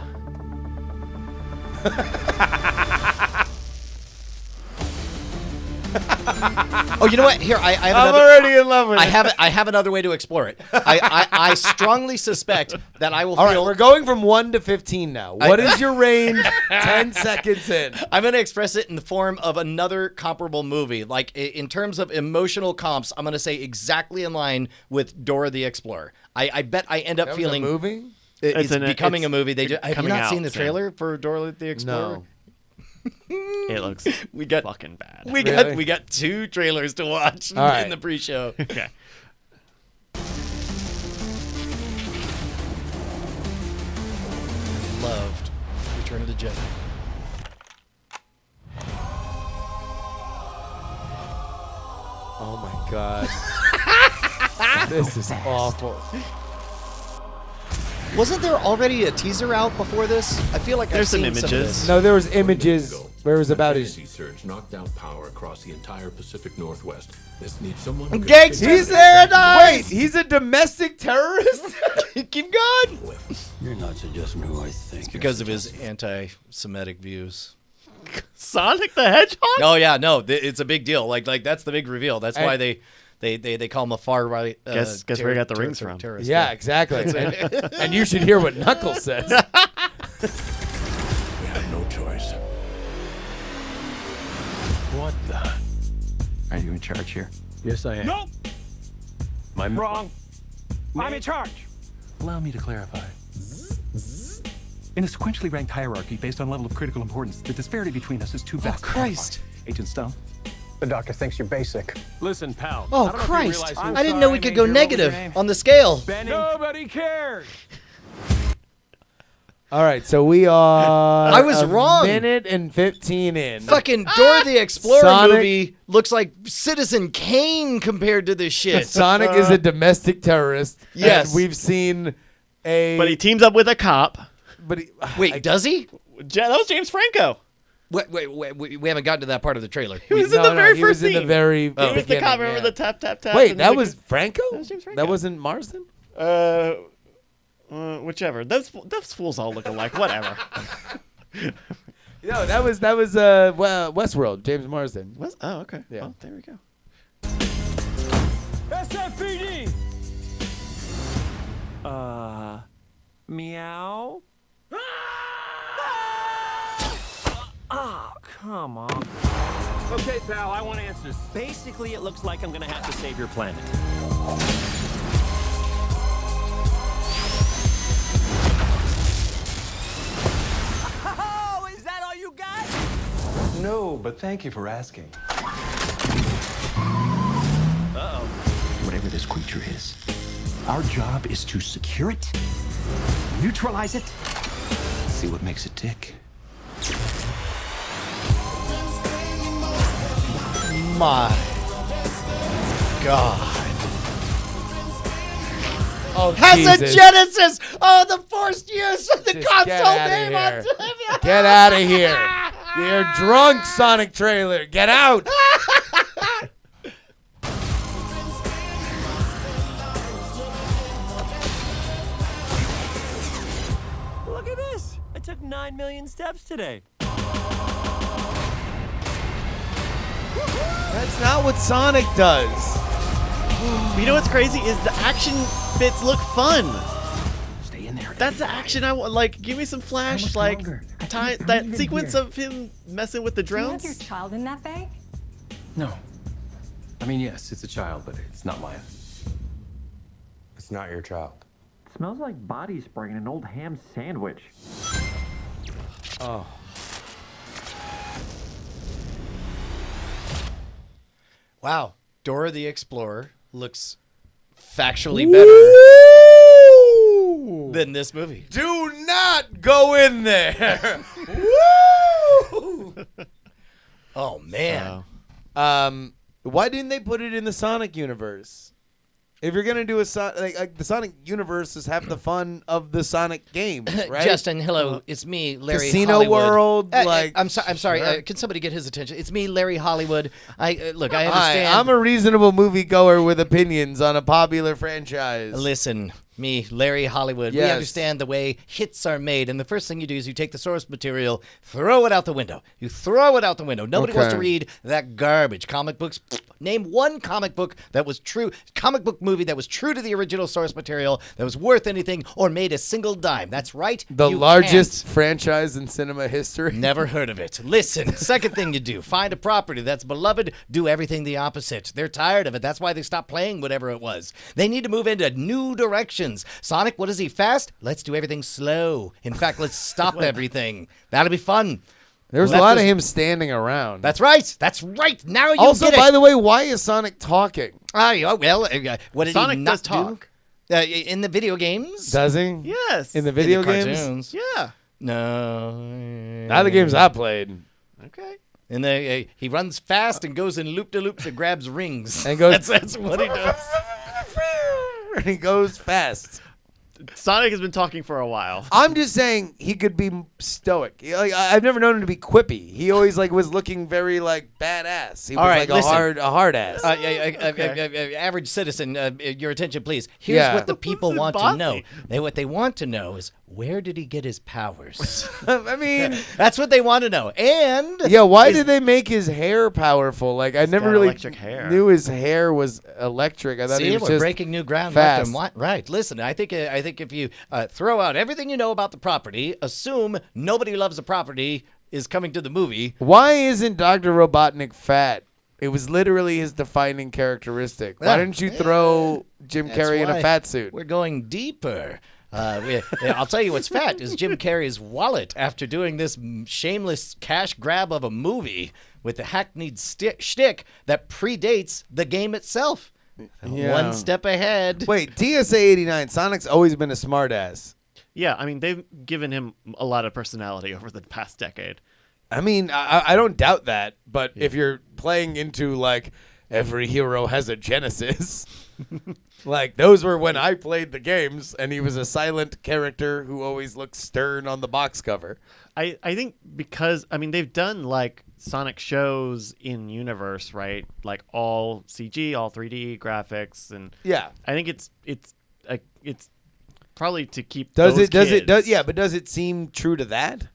Oh, you know what? Here, I have I'm another. already in love with it. I have another way to explore it. I strongly suspect that I will All right, feel. we're going from 1 to 15 now. What is your range 10 seconds in? I'm going to express it in the form of another comparable movie. Like in terms of emotional comps, I'm going to say exactly in line with Dora the Explorer. I bet I end up That was feeling a movie? It's becoming a movie. Have you coming not seen out the soon. trailer for Dora the Explorer? No. It looks We got fucking bad. Really? we got 2 trailers to watch All right. in the pre-show. Okay. Loved Return of the Jedi. Oh my God. This is awful. Wasn't there already a teaser out before this? I feel like There's I've some seen of images. this. No, there was images where it was about his. Sea surge knocked down power across the entire Pacific Northwest. This needs someone who can Gangsters take He's there, advantage nice! Wait, he's a domestic terrorist? Keep going. You're not suggesting who I think. It's because of his anti-Semitic views. Sonic the Hedgehog? Oh yeah, no, it's a big deal. Like that's the big reveal. That's why they call him a far right. Guess where he got the rings from. Terrorist. Yeah, exactly. And you should hear what Knuckles says. We have no choice. What the? Are you in charge here? Yes, I am. Nope. I'm Wrong. I'm in charge. Allow me to clarify. In a sequentially ranked hierarchy based on level of critical importance, the disparity between us is too vast. Christ. Agent Stone. The doctor thinks you're basic. Listen, pal. Oh I don't know if you Christ! realize I who- didn't know we sorry, could go Major. What was your negative name? on the scale. Benny. Nobody cares. All right, so we are. I was a wrong. Minute and 15 in. Fucking Dora the Explorer Sonic- movie looks like Citizen Kane compared to this shit. Sonic is a domestic terrorist. Yes. And we've seen a. But he teams up with a cop. But he, Wait, does he? That was James Franco. Wait, we haven't gotten to that part of the trailer. He was in the very he first was in the scene. very. He was the beginning, cop. Remember yeah. the tap, tap, tap? Wait, and that the- was Franco? That was James Franco. That wasn't Marsden? Whichever. Those fools all look alike. Whatever. No, that was Westworld, James Marsden. Oh, okay. Yeah. Well, there we go. SFPD. Meow. Oh, come on. Okay, pal, I want answers. Basically, it looks like I'm gonna have to save your planet. Oh, is that all you got? No, but thank you for asking. Whatever this creature is, our job is to secure it, neutralize it, see what makes it tick. My God. Oh, Has Jesus. a Genesis! Oh, the forced use of the Just console get outta name on here. Get out of here. You're drunk, Sonic trailer. Get out. Look at this. I took 9 million steps today. That's not what Sonic does. You know what's crazy is the action bits look fun. Stay in there. That's the action I want. Like, give me some Flash, like, that sequence of him messing with the Do you have drones. your child in that bag? No. I mean, yes, it's a child, but it's not mine. It's not your child. Smells like body spray in an old ham sandwich. Oh. Wow. Dora the Explorer looks factually better than this movie. Do not go in there. Woo! Oh, man. So, Why didn't they put it in the Sonic universe? If you're gonna do a like the Sonic universe is half the fun of the Sonic games, right? Justin, hello, it's me, Larry Casino Hollywood. World, like I'm sorry. Sure. Can somebody get his attention? It's me, Larry Hollywood. Look. I understand. I'm a reasonable moviegoer with opinions on a popular franchise. Listen, me, Larry Hollywood. We Yes. understand the way hits are made, and the first thing you do is you take the source material, throw it out the window. You throw it out the window. Nobody wants to Okay. read that garbage. Comic books. Name one comic book that was true, comic book movie that was true to the original source material, that was worth anything, or made a single dime. That's right. The you largest can't. franchise in cinema history. Never heard of it. Listen, second thing you do, find a property that's beloved, do everything the opposite. They're tired of it. That's why they stopped playing whatever it was. They need to move into new directions. Sonic, what is he, fast? Let's do everything slow. In fact, let's stop everything. That'll be fun. There was a That lot was- of him standing around. That's right. That's right. Now you also, get by it. the way, why is Sonic talking? What did Sonic he not does talk. do? In the video games? Does he? Yes. In the video In the games? cartoons? Yeah. No. Not the games I played. Okay. And he runs fast and goes in loop-de-loops and grabs rings. And goes- That's what he does. And he goes fast. Sonic has been talking for a while. I'm just saying he could be stoic. Like I've never known him to be quippy. He always like was looking very like badass. He was All right, like listen. a hard ass. Average citizen, your attention, please. Here's Yeah. what the people This is want to bossy. know. What they want to know is, where did he get his powers? I mean, That's what they want to know. And yeah. Why did they make his hair powerful? Like I never got really electric hair. knew his hair was electric. I thought he See, was we're just breaking new ground fast. left and right. Listen, I think if you throw out everything you know about the property, assume nobody who loves the property is coming to the movie. Why isn't Dr. Robotnik fat? It was literally his defining characteristic. Why Yeah. didn't you throw Jim That's Carrey in a why fat suit? We're going deeper. I'll tell you what's fat is Jim Carrey's wallet after doing this shameless cash grab of a movie with the hackneyed shtick that predates the game itself. Yeah. One step ahead. Wait, TSA 89. Sonic's always been a smartass. Yeah, I mean, they've given him a lot of personality over the past decade. I mean, I don't doubt that, but if you're playing into like every hero has a genesis, like those were when I played the games, and he was a silent character who always looked stern on the box cover. I think because, I mean, they've done like Sonic shows in universe, right? Like all CG, all 3D graphics, and Yeah. I think it's probably to keep Does those it? Does it? Does kids. yeah? But does it seem true to that?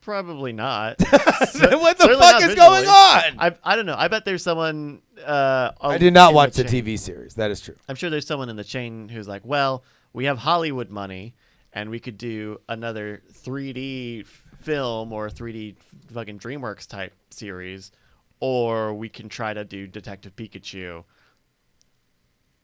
Probably not. What the Certainly fuck not is going visually. on? I don't know. I bet there's someone. I did not in watch the chain- TV series. That is true. I'm sure there's someone in the chain who's like, well, we have Hollywood money, and we could do another 3D film or 3D fucking DreamWorks type series, or we can try to do Detective Pikachu.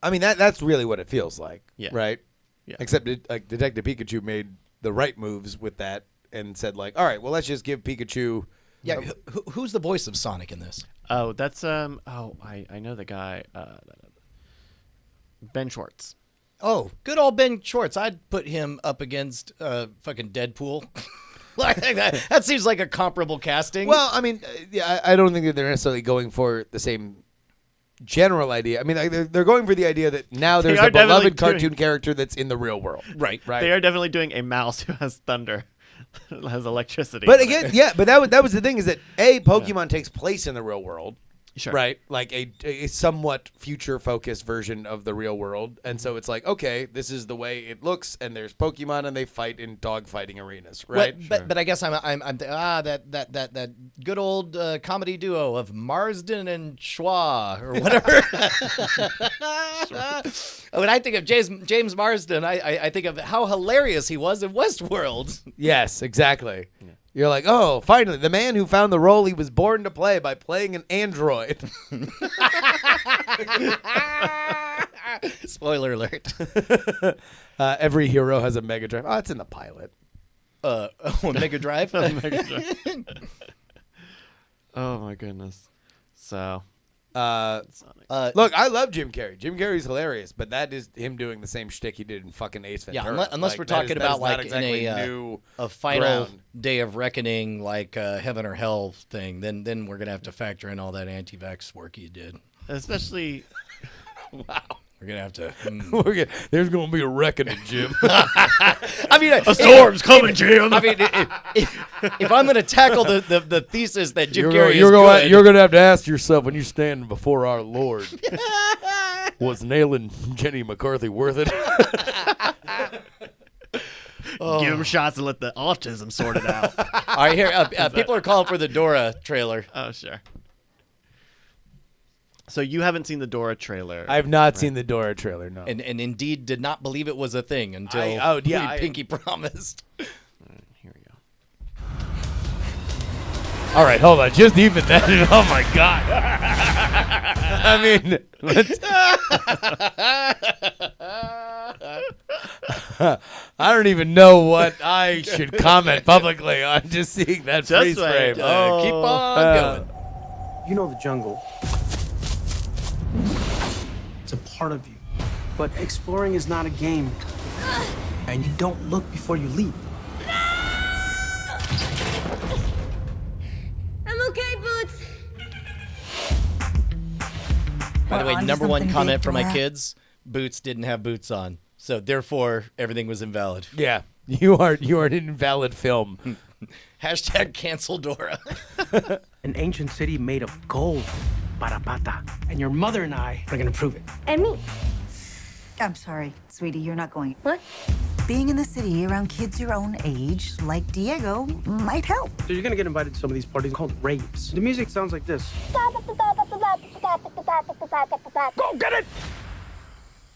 I mean, that's really what it feels like, Yeah. right? Yeah. Except like Detective Pikachu made the right moves with that and said like, all right, well, let's just give Pikachu. Yeah, who's the voice of Sonic in this? Oh, that's I know the guy, Ben Schwartz. Oh, good old Ben Schwartz. I'd put him up against fucking Deadpool. Like that seems like a comparable casting. Well, I mean, yeah, I don't think that they're necessarily going for the same general idea. I mean, like, they're going for the idea that now They there's are a definitely beloved cartoon doing- character that's in the real world. right. Right. They are definitely doing a mouse who has thunder, has electricity. But again, yeah, but that was the thing is that Pokemon takes place in the real world. Sure. Right, like a somewhat future-focused version of the real world, and so it's like, okay, this is the way it looks, and there's Pokemon, and they fight in dog-fighting arenas, right? But I guess I'm that good old comedy duo of Marsden and Schwa or whatever. When I think of James Marsden, I think of how hilarious he was in Westworld. Yes, exactly. You're like, oh, finally, the man who found the role he was born to play by playing an android. Spoiler alert. Every hero has a Mega Drive. Oh, it's in the pilot. Mega Drive. Oh my goodness. So, Look, I love Jim Carrey. Jim Carrey's hilarious, but that is him doing the same shtick he did in fucking Ace Ventura. Yeah, unless we're talking about like exactly in new a final ground. day of reckoning, like heaven or hell thing, then we're gonna have to factor in all that anti-vax work you did. Especially, Wow, we're gonna have to. There's gonna be a reckoning, Jim. I mean, a storm's coming, Jim. I mean, if I'm gonna tackle the thesis that Jim Carrey is you're good, gonna have to ask yourself when you stand before our Lord, was nailing Jenny McCarthy worth it? Give him shots and let the autism sort it out. all right, here people are calling for the Dora trailer. Oh, sure. So you haven't seen the Dora trailer? I have not seen the Dora trailer. No. And indeed did not believe it was a thing until Pinky promised. Here we go. All right, hold on. Just even that. Oh my God. I mean, I don't even know what I should comment publicly on just seeing that freeze frame. Keep on going. You know the jungle. It's a part of you. But exploring is not a game. And you don't look before you leap. I'm okay, Boots. By the way, onto number one something comment big, from my Dora. kids: Boots didn't have boots on, so therefore everything was invalid. Yeah, you are an invalid film. Hashtag cancel Dora. An ancient city made of gold. Parapata. And your mother and I are gonna prove it. And me. I'm sorry, sweetie, you're not going. What? Being in the city around kids your own age, like Diego, might help. So you're gonna get invited to some of these parties called raves. The music sounds like this. Go Get it!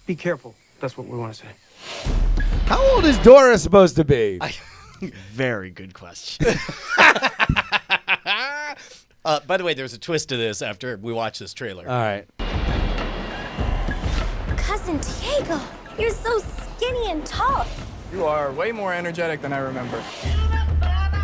Be careful. That's what we want to say. How old is Dora supposed to be? Very good question. By the way, there's a twist to this after we watch this trailer. All right. Cousin Diego, you're so skinny and tall. You are way more energetic than I remember.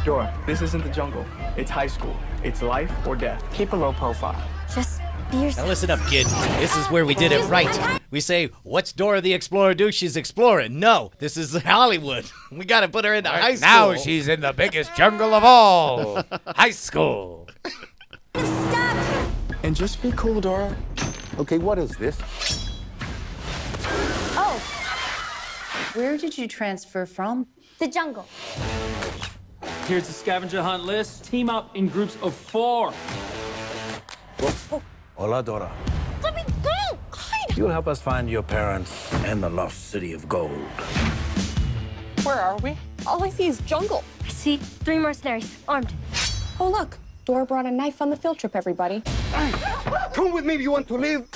Dora, this isn't the jungle. It's high school. It's life or death. Keep a low profile. Just be yourself. Now listen up, kid. This is where we did it right. We say, what's Dora the Explorer do? She's exploring. No, this is Hollywood. We got to put her in the high school. Now she's in the biggest jungle of all. High school. Stop. And just be cool, Dora. Okay, what is this? Oh. Where did you transfer from? The jungle. Here's the scavenger hunt list. Team up in groups of 4. Hola, Dora. Let me go. You'll help us find your parents and the lost city of gold. Where are we? All I see is jungle. I see 3 mercenaries, armed. Oh, look. Dora brought a knife on the field trip, everybody. Come with me if you want to live.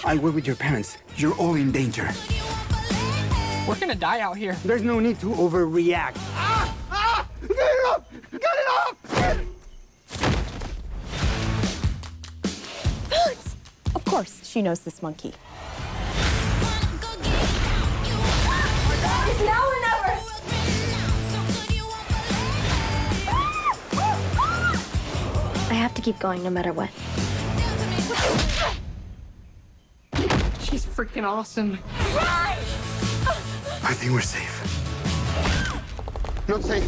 I work with your parents. You're all in danger. We're gonna die out here. There's no need to overreact. Get it off! Get it off! Boots! Of course, she knows this monkey. It's now or never. I have to keep going no matter what. She's freaking awesome. I think we're safe. Not safe.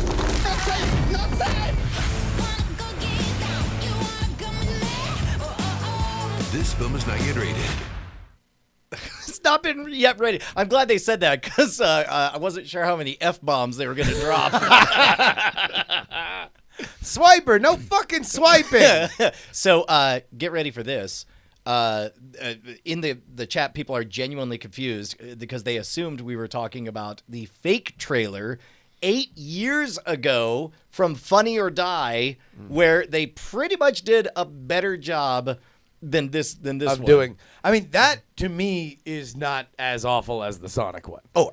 This film is not yet rated. It's not been yet ready. I'm glad they said that because I wasn't sure how many F-bombs they were going to drop. Swiper, no fucking swiping. So get ready for this. In the chat, people are genuinely confused because they assumed we were talking about the fake trailer 8 years ago from Funny or Die, where they pretty much did a better job than this of one. doing. I mean, that to me is not as awful as the Sonic one. Oh,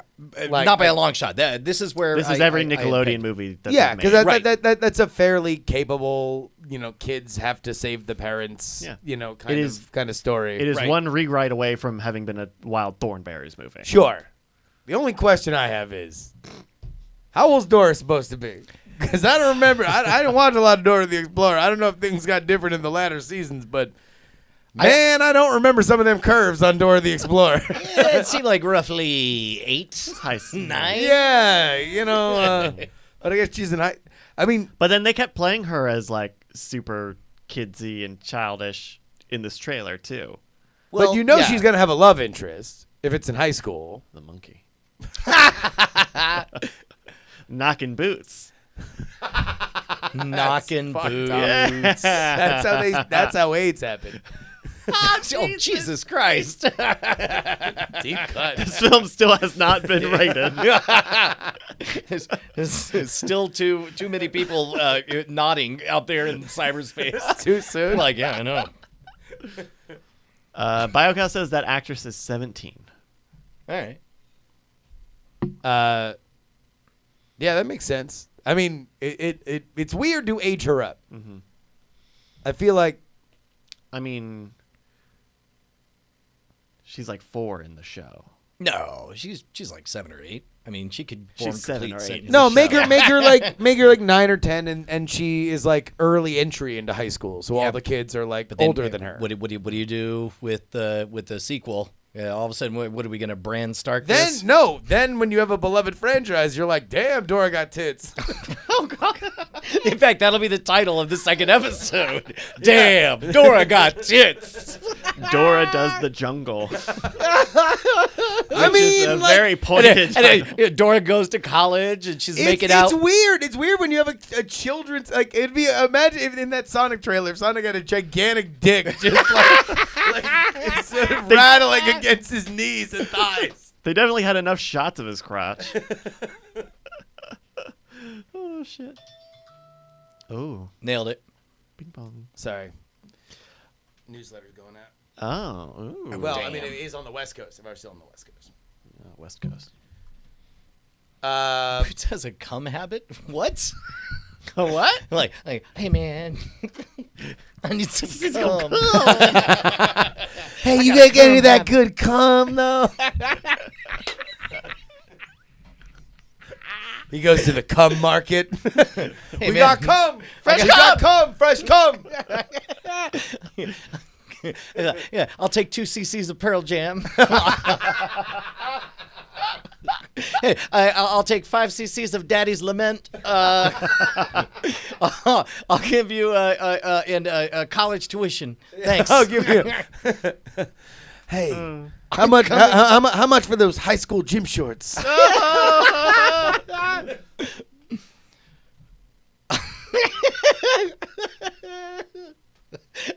Like, not by a long shot. This is where This is every Nickelodeon movie. That's yeah, because Right. that's a fairly capable, kids have to save the parents, Yeah. kind of story. It is Right. one rewrite away from having been a Wild Thornberrys movie. Sure. The only question I have is, how old's Dora supposed to be? Because I don't remember. I didn't watch a lot of Dora the Explorer. I don't know if things got different in the latter seasons, but man, I don't remember some of them curves on Dora the Explorer. Yeah, it seemed like roughly 8, 9. Yeah, you know. But I guess she's an. I mean, but then they kept playing her as like super kidsy and childish in this trailer too. Well, but you know she's gonna have a love interest if it's in high school. The monkey. Knocking boots. Knocking boots. Yes. That's how AIDS happen. Oh, Jesus Christ. Deep cut. This film still has not been rated. There's still too many people nodding out there in cyberspace. Too soon? Like, yeah, I know. BioCal says that actress is 17. All right. Yeah, that makes sense. I mean, it's weird to age her up. Mm-hmm. I feel like, I mean, she's like 4 in the show. No, she's like 7 or 8. I mean, she could form She's 7 complete or 8. sentences. no, make her like 9 or 10, and she is like early entry into high school, so all the kids are like older than her. What do you do with the sequel? Yeah, all of a sudden, what are we gonna Bran Stark Then this? then when you have a beloved franchise, you're like, damn, Dora got tits. Oh God! In fact, that'll be the title of the second episode. Damn, Dora got tits. Dora does the jungle. I mean, is a like, very pointed. And then Dora goes to college and she's making out. It's weird. It's weird when you have a children's like. It'd be imagine if in that Sonic trailer, if Sonic had a gigantic dick, just like instead of rattling against his knees and thighs. They definitely had enough shots of his crotch. Oh shit! Oh, Nailed it. Bing bong. Sorry. Newsletter's going out. Oh, ooh. Well, I mean, it is on the West Coast. If I was still on the West Coast. West Coast. It has a cum habit. What? A what? Like, hey man, I need some cum. Hey, you gotta get any of that good cum though. He goes to the cum market. Hey, we got cum, fresh cum, fresh cum. Yeah, I'll take 2 cc's of Pearl Jam. Hey, I'll take 5 cc's of Daddy's Lament. I'll give you a college tuition. Thanks. I'll give you. Hey, how much? How much for those high school gym shorts?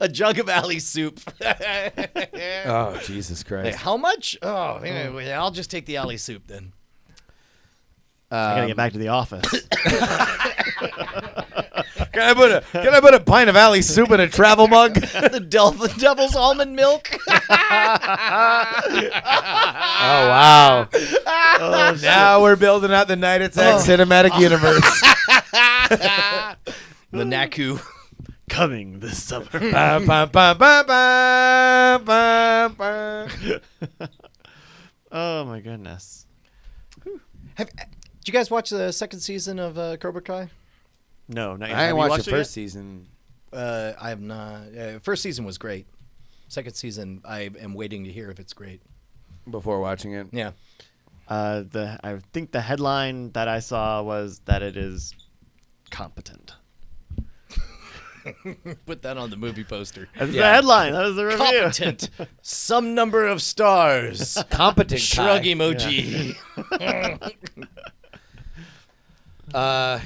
A jug of alley soup. Oh, Jesus Christ! Hey, how much? Oh, anyway, I'll just take the alley soup then. I gotta get back to the office. Can I put a pint of alley soup in a travel mug? The devil's almond milk. Oh wow! Oh, now we're building out the Night Attack cinematic universe. The Naku. Coming this summer. Bum, bum, bum, bum, bum, bum, bum. Oh my goodness. Did you guys watch the second season of Cobra Kai? No, not yet. I Have ain't you watched watched the it first yet? season. I have not. First season was great. Second season, I am waiting to hear if it's great. Before watching it. Yeah. I think the headline that I saw was that it is competent. Put that on the movie poster. That's the headline. That was the review. Competent. Some number of stars. Competent. Shrug Kai. emoji.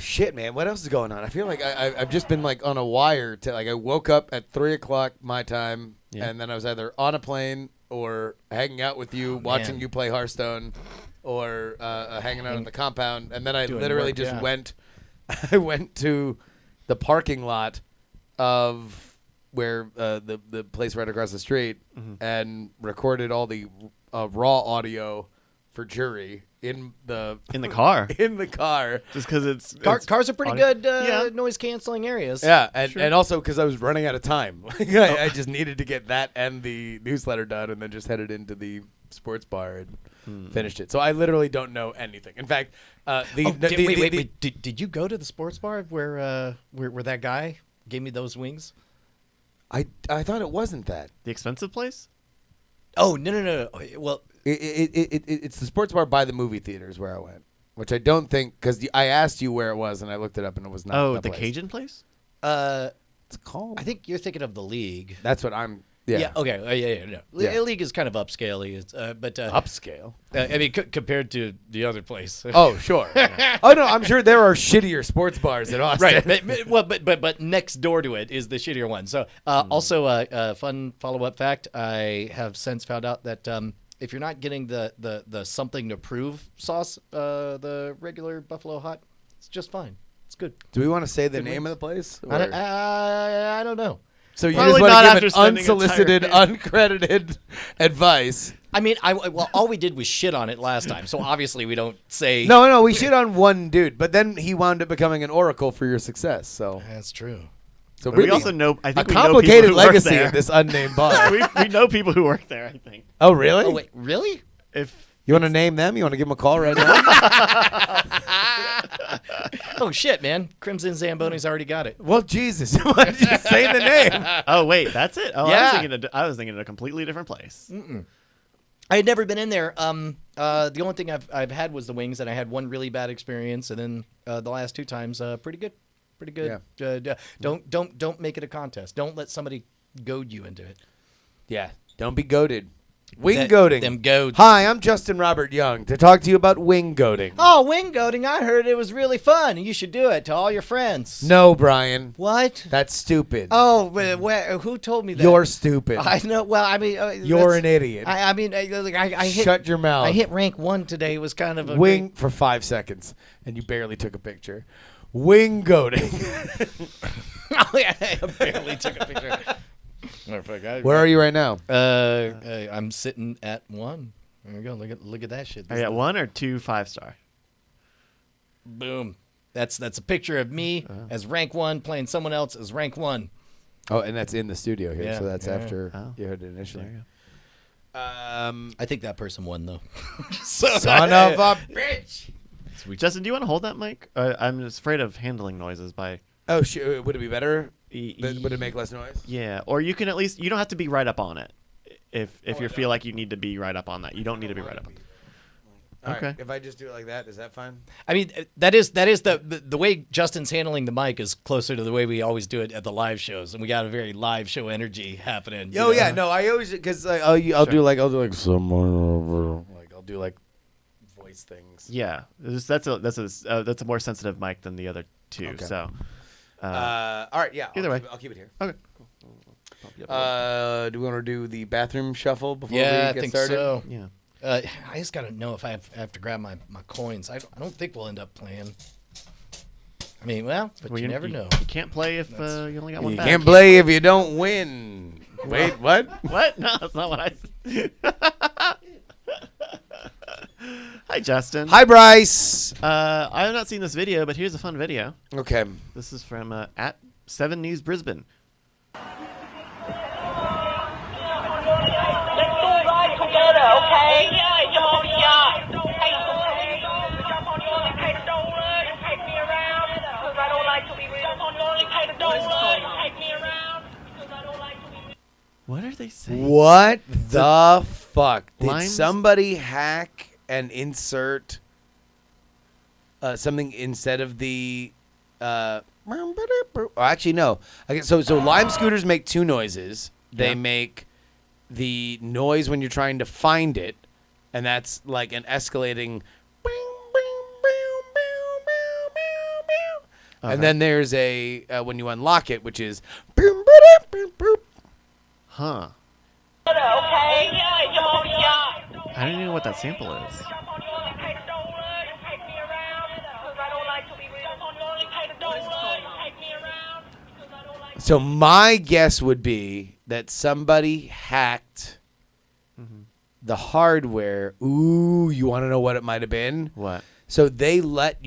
Shit, man. What else is going on? I feel like I've just been like on a wire to like I woke up at 3:00 my time, and then I was either on a plane or hanging out with you, watching man. you play Hearthstone, or hanging out on the compound, and then I literally work, just yeah. went. I went to the parking lot of where the place right across the street and recorded all the raw audio for Jury in the car. In the car. Just because it's Cars are pretty good noise canceling areas. Yeah, and also because I was running out of time. I just needed to get that and the newsletter done, and then just headed into the sports bar and finished it. So I literally don't know anything. In fact, Did you go to the sports bar where that guy gave me those wings? I thought it wasn't that. The expensive place? Oh no. Well, it's the sports bar by the movie theaters where I went, which I don't think because I asked you where it was and I looked it up and it was not. Oh, that the place. Cajun place? It's called. I think you're thinking of the League. That's what I'm. Yeah. Okay. No. Yeah. League is kind of upscale-y, but Upscale. I mean, compared to the other place. Oh, sure. Oh no, I'm sure there are shittier sports bars in Austin. Right. But next door to it is the shittier one. So also a fun follow-up fact: I have since found out that if you're not getting the something to prove sauce, the regular Buffalo Hot, it's just fine. It's good. Do we want to say the Good name wings. of the place? I don't know. So you Probably just want not to after give an spending unsolicited, entire- uncredited advice. I mean, well, all we did was shit on it last time, so obviously we don't say. No, we shit on one dude, but then he wound up becoming an oracle for your success. So That's true. So But we also know. I think a we know complicated people who work legacy there. of this unnamed bar. we know people who work there. I think. Oh, really? Oh wait, really? If You want to name them? You want to give them a call right now? Oh shit, man! Crimson Zamboni's already got it. Well, Jesus, why did you say the name? Oh wait, that's it. Oh, Yeah. I was thinking of a completely different place. I had never been in there. The only thing I've had was the wings, and I had one really bad experience, and then the last two times, pretty good. Don't make it a contest. Don't let somebody goad you into it. Yeah, don't be goaded. Wing That- goading. them goads. Hi, I'm Justin Robert Young to talk to you about wing goading. Oh, wing goading! I heard it was really fun. You should do it to all your friends. No, Brian. What? That's stupid. Oh, who told me that? You're stupid. I know. Well, I mean, You're that's- an idiot. I mean, I hit, Shut your mouth. I hit rank 1 today. It was kind of a Wing for 5 seconds, and you barely took a picture. Wing goading. Oh yeah, I barely took a picture. Where are you right now? I'm sitting at 1. There we go. Look at that shit. Are you at 1 or 2 5-star? Boom. That's a picture of me as rank 1 playing someone else as rank 1. Oh, and that's in the studio here, Yeah, so that's yeah. after you heard it initially. I think that person won though. Son of a bitch. Justin, do you want to hold that mic? I'm just afraid of handling noises by. Oh, would it be better? Would it make less noise? Yeah, or you can at least. You don't have to be right up on it. If you feel like you need to be right up on that, you don't need to be right up on it. All Okay. right, if I just do it like that, is that fine? I mean, that is the way Justin's handling the mic is closer to the way we always do it at the live shows, and we got a very live show energy happening. Oh yeah, no, I always because I'll do like someone over, like I'll do like voice things. Yeah, that's a more sensitive mic than the other two. Okay. So. All right, yeah. Either way, I'll keep it here. Okay. Do we want to do the bathroom shuffle before we Yeah, get I think started? so. Yeah. I just gotta know if I have to grab my coins. I don't think we'll end up playing. I mean, but you never know. You can't play if you only got one. You back. can't play if you don't win. Wait, what? What? No, that's not what I. Hi, Justin. Hi, Bryce. I have not seen this video, but here's a fun video. Okay. This is from at 7 News Brisbane. Together, okay? Come on, y'all. Hey, jump on your pay the dollar and take me around. Cause I don't like to be real. Jump on your pay the dollar and take me around. Cause I don't like to be. What are they saying? What the fuck? Did Limes? somebody hack and insert something instead of the? Actually, no. Okay, so Lime scooters make two noises. They Yeah. make the noise when you're trying to find it, and that's like an escalating. Okay. And then there's a when you unlock it, which is. Huh. Okay? Come on, y'all. I don't even know what that sample is. Jump on your pay the dollar and take me around. Cause I don't like to be real. Jump on your pay the dollar and take me around. Cause I don't like. So my guess would be that somebody hacked the hardware. Ooh, you want to know what it might have been? What? So they let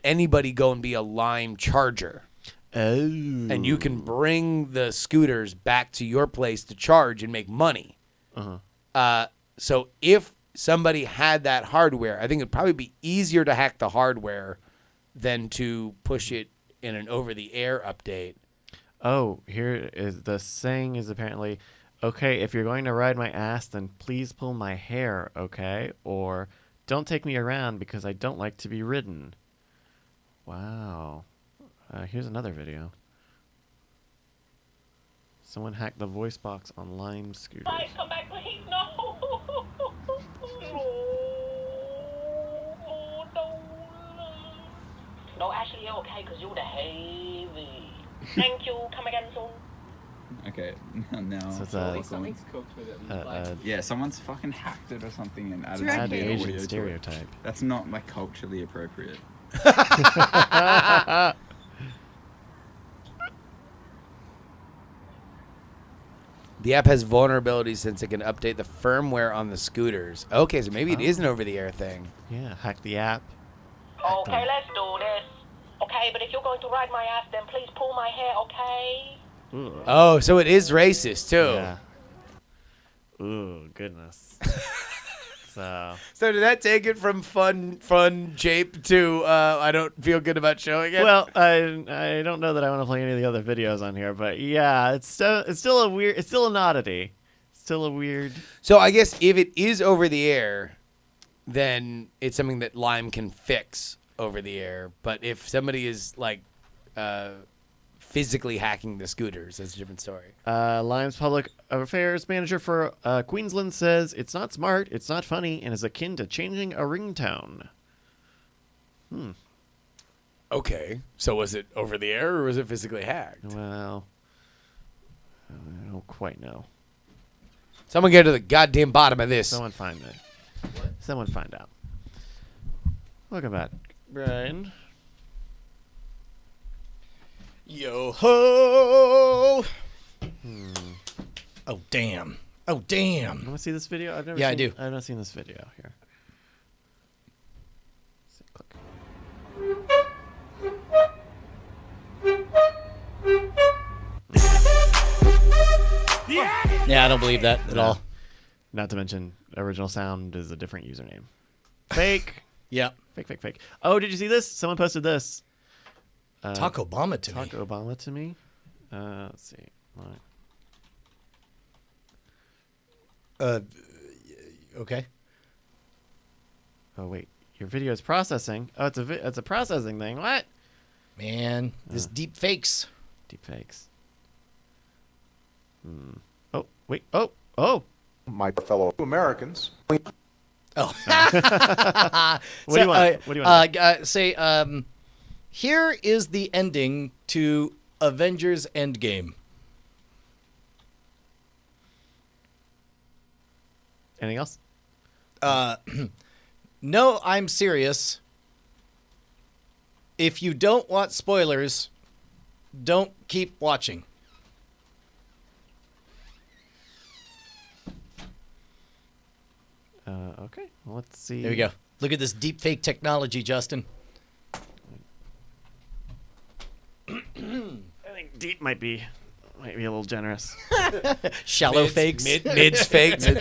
anybody go and be a Lime charger. Oh. And you can bring the scooters back to your place to charge and make money. Uh-huh. So if somebody had that hardware, I think it'd probably be easier to hack the hardware than to push it in an over-the-air update. Oh, here is the saying is apparently, okay, if you're going to ride my ass, then please pull my hair, okay? Or don't take me around because I don't like to be ridden. Wow. Here's another video. Someone hacked the voice box on Lime scooters. Come back, please. No. No, actually, you're okay, because you're the heavy. Thank you. Come again soon. Okay, now. So it's something's cooked with it. like, yeah, someone's fucking hacked it or something and added Add some the audio Asian to it. stereotype. That's not like culturally appropriate. The app has vulnerabilities since it can update the firmware on the scooters. Okay, so maybe it is an over-the-air thing. Yeah, hack the app. Okay, let's do this. Okay, but if you're going to ride my ass, then please pull my hair, okay? Oh, so it is racist too. Yeah. Ooh, goodness. So did that take it from fun jape to I don't feel good about showing it? Well, I don't know that I want to play any of the other videos on here, but yeah, it's still an oddity. Still a weird. So I guess if it is over the air, then it's something that Lime can fix over the air. But if somebody is like physically hacking the scooters, that's a different story. Lime's public affairs manager for Queensland says it's not smart, it's not funny, and is akin to changing a ringtone. Okay, so was it over the air or was it physically hacked? Well, I don't quite know. Someone get to the goddamn bottom of this. Someone find it. Someone find out. Welcome back, Brian. Yo ho! Oh damn! Oh damn! You want to see this video? I've never. Yeah, seen, I do. I've not seen this video here. Click. Yeah, I don't believe that at all. Not to mention, original sound is a different username. Fake. Yeah. Fake. Oh, did you see this? Someone posted this. Talk Obama to me. Talk Obama to me. Let's see. Okay. Oh wait, your video is processing. Oh, it's a processing thing. What? Man, this deep fakes. Deep fakes. Oh wait. Oh. My fellow Americans. Oh. What do you want? What do you want? Say, here is the ending to Avengers Endgame. Anything else? No, I'm serious. If you don't want spoilers, don't keep watching. Okay. Well, let's see. There we go. Look at this deep fake technology, Justin. I think deep might be a little generous. Shallow fakes. Mids fakes. Oh,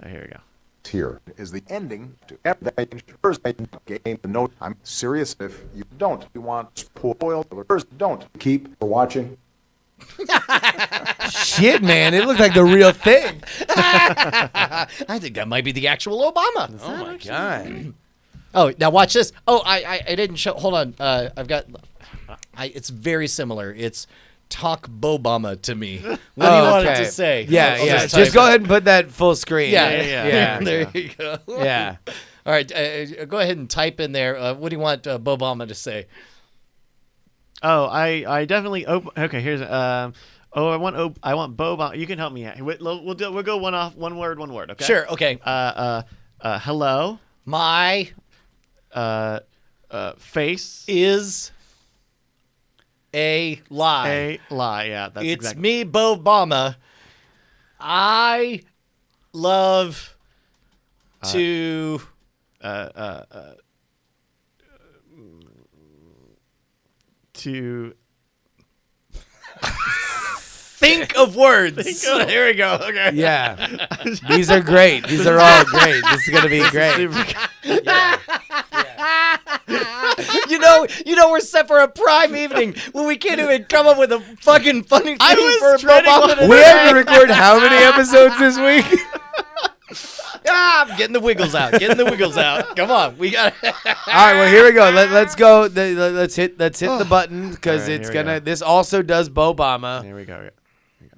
here we go. Here is the ending to every first game. Note, I'm serious. If you want spoilers, don't keep watching. Shit, man, it looked like the real thing. I think that might be the actual Obama. Oh my god. Oh, now watch this. Oh, I didn't show. Hold on. I've got. It's very similar. It's talk Bobama to me. What do you want it to say? Yeah. Just go ahead and put that full screen. Yeah. There you go. Yeah. All right. Go ahead and type in there. What do you want Bobama to say? Oh, I definitely. Okay, here's. I want Bobama. You can help me out. We'll go one word. Okay. Sure. Okay. Hello. My. Face is a lie. A lie. Yeah, that's it's exactly. me, Bobama. I love to Think of words. Here we go. Okay. Yeah. These are great. These are all great. This is going to be great. You know, we're set for a prime evening when we can't even come up with a fucking funny thing for treading Bob. on We have to record how many episodes this week? I'm getting the wiggles out. Come on, we got. All right, well here we go. Let's go. Let's hit the button because All right, it's here we gonna. go. This also does Bo Obama. Here we go.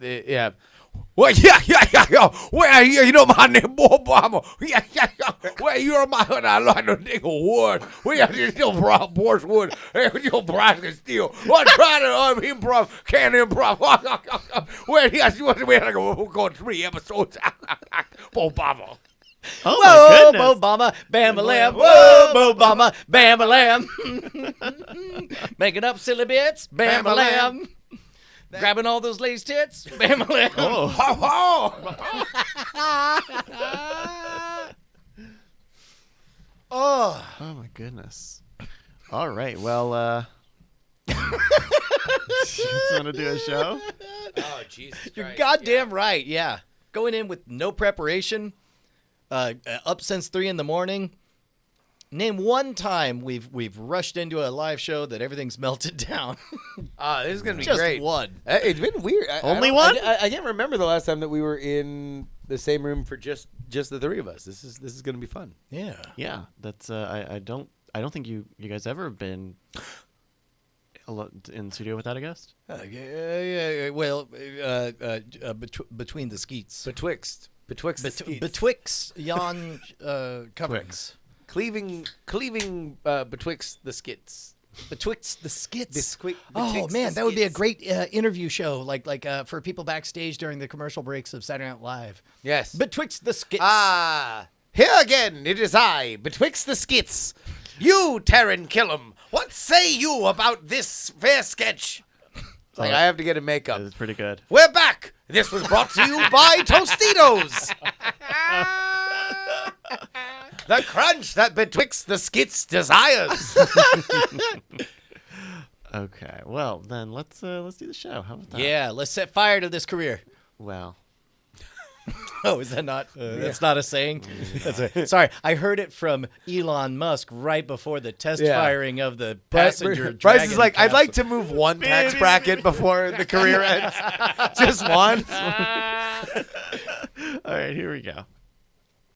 Yeah. Well, yeah. Well, you know my name, Bo Obama. Yeah. Well, you're my I like the nigga wood. Well, you still Borscht Wood. Hey, you Nebraska steel. I'm trying to improv. Can't improv. Well, yes, you want to be like we'll go 3 episodes. Bo Obama. Oh Whoa, my goodness. Bo Obama, Bam-a-lam. Whoa, Bo Obama, Bam-a-lam. Making up silly bits, Bam-a-lam. Grabbing all those ladies' tits, Bam-a-lam. Oh my goodness. All right. Well, you guys want to do a show? Oh, Jesus Christ. You're goddamn right, yeah. Going in with no preparation, up since 3 a.m. Name one time we've rushed into a live show that everything's melted down. This is gonna be Just great. one. It's been weird. Only one? I can't remember the last time that we were in the same room for just the 3 of us. This is gonna be fun. Yeah. Yeah. That's I don't think you guys ever have been in studio without a guest. Well, between the skeets. Betwixt the skeets. Betwixt yon coverings. Cleaving betwixt the skits. Betwixt the skits. Betwixt Oh man, the that would be a skits. great interview show, like for people backstage during the commercial breaks of Saturday Night Live. Yes. Betwixt the skits. Here again, it is I, betwixt the skits. You, Taryn Killam, what say you about this fair sketch? It's like I have to get a makeup. It's pretty good. We're back. This was brought to you by Tostitos. The crunch that betwixt the skits desires. Okay. Well, then let's do the show. How about that? Yeah, let's set fire to this career. Well. Oh, is that not? That's not a saying. Sorry, I heard it from Elon Musk right before the test firing of the passenger. Bryce is Dragon like, I'd capsule. like to move one tax bracket before the career ends. Just one. All right, here we go.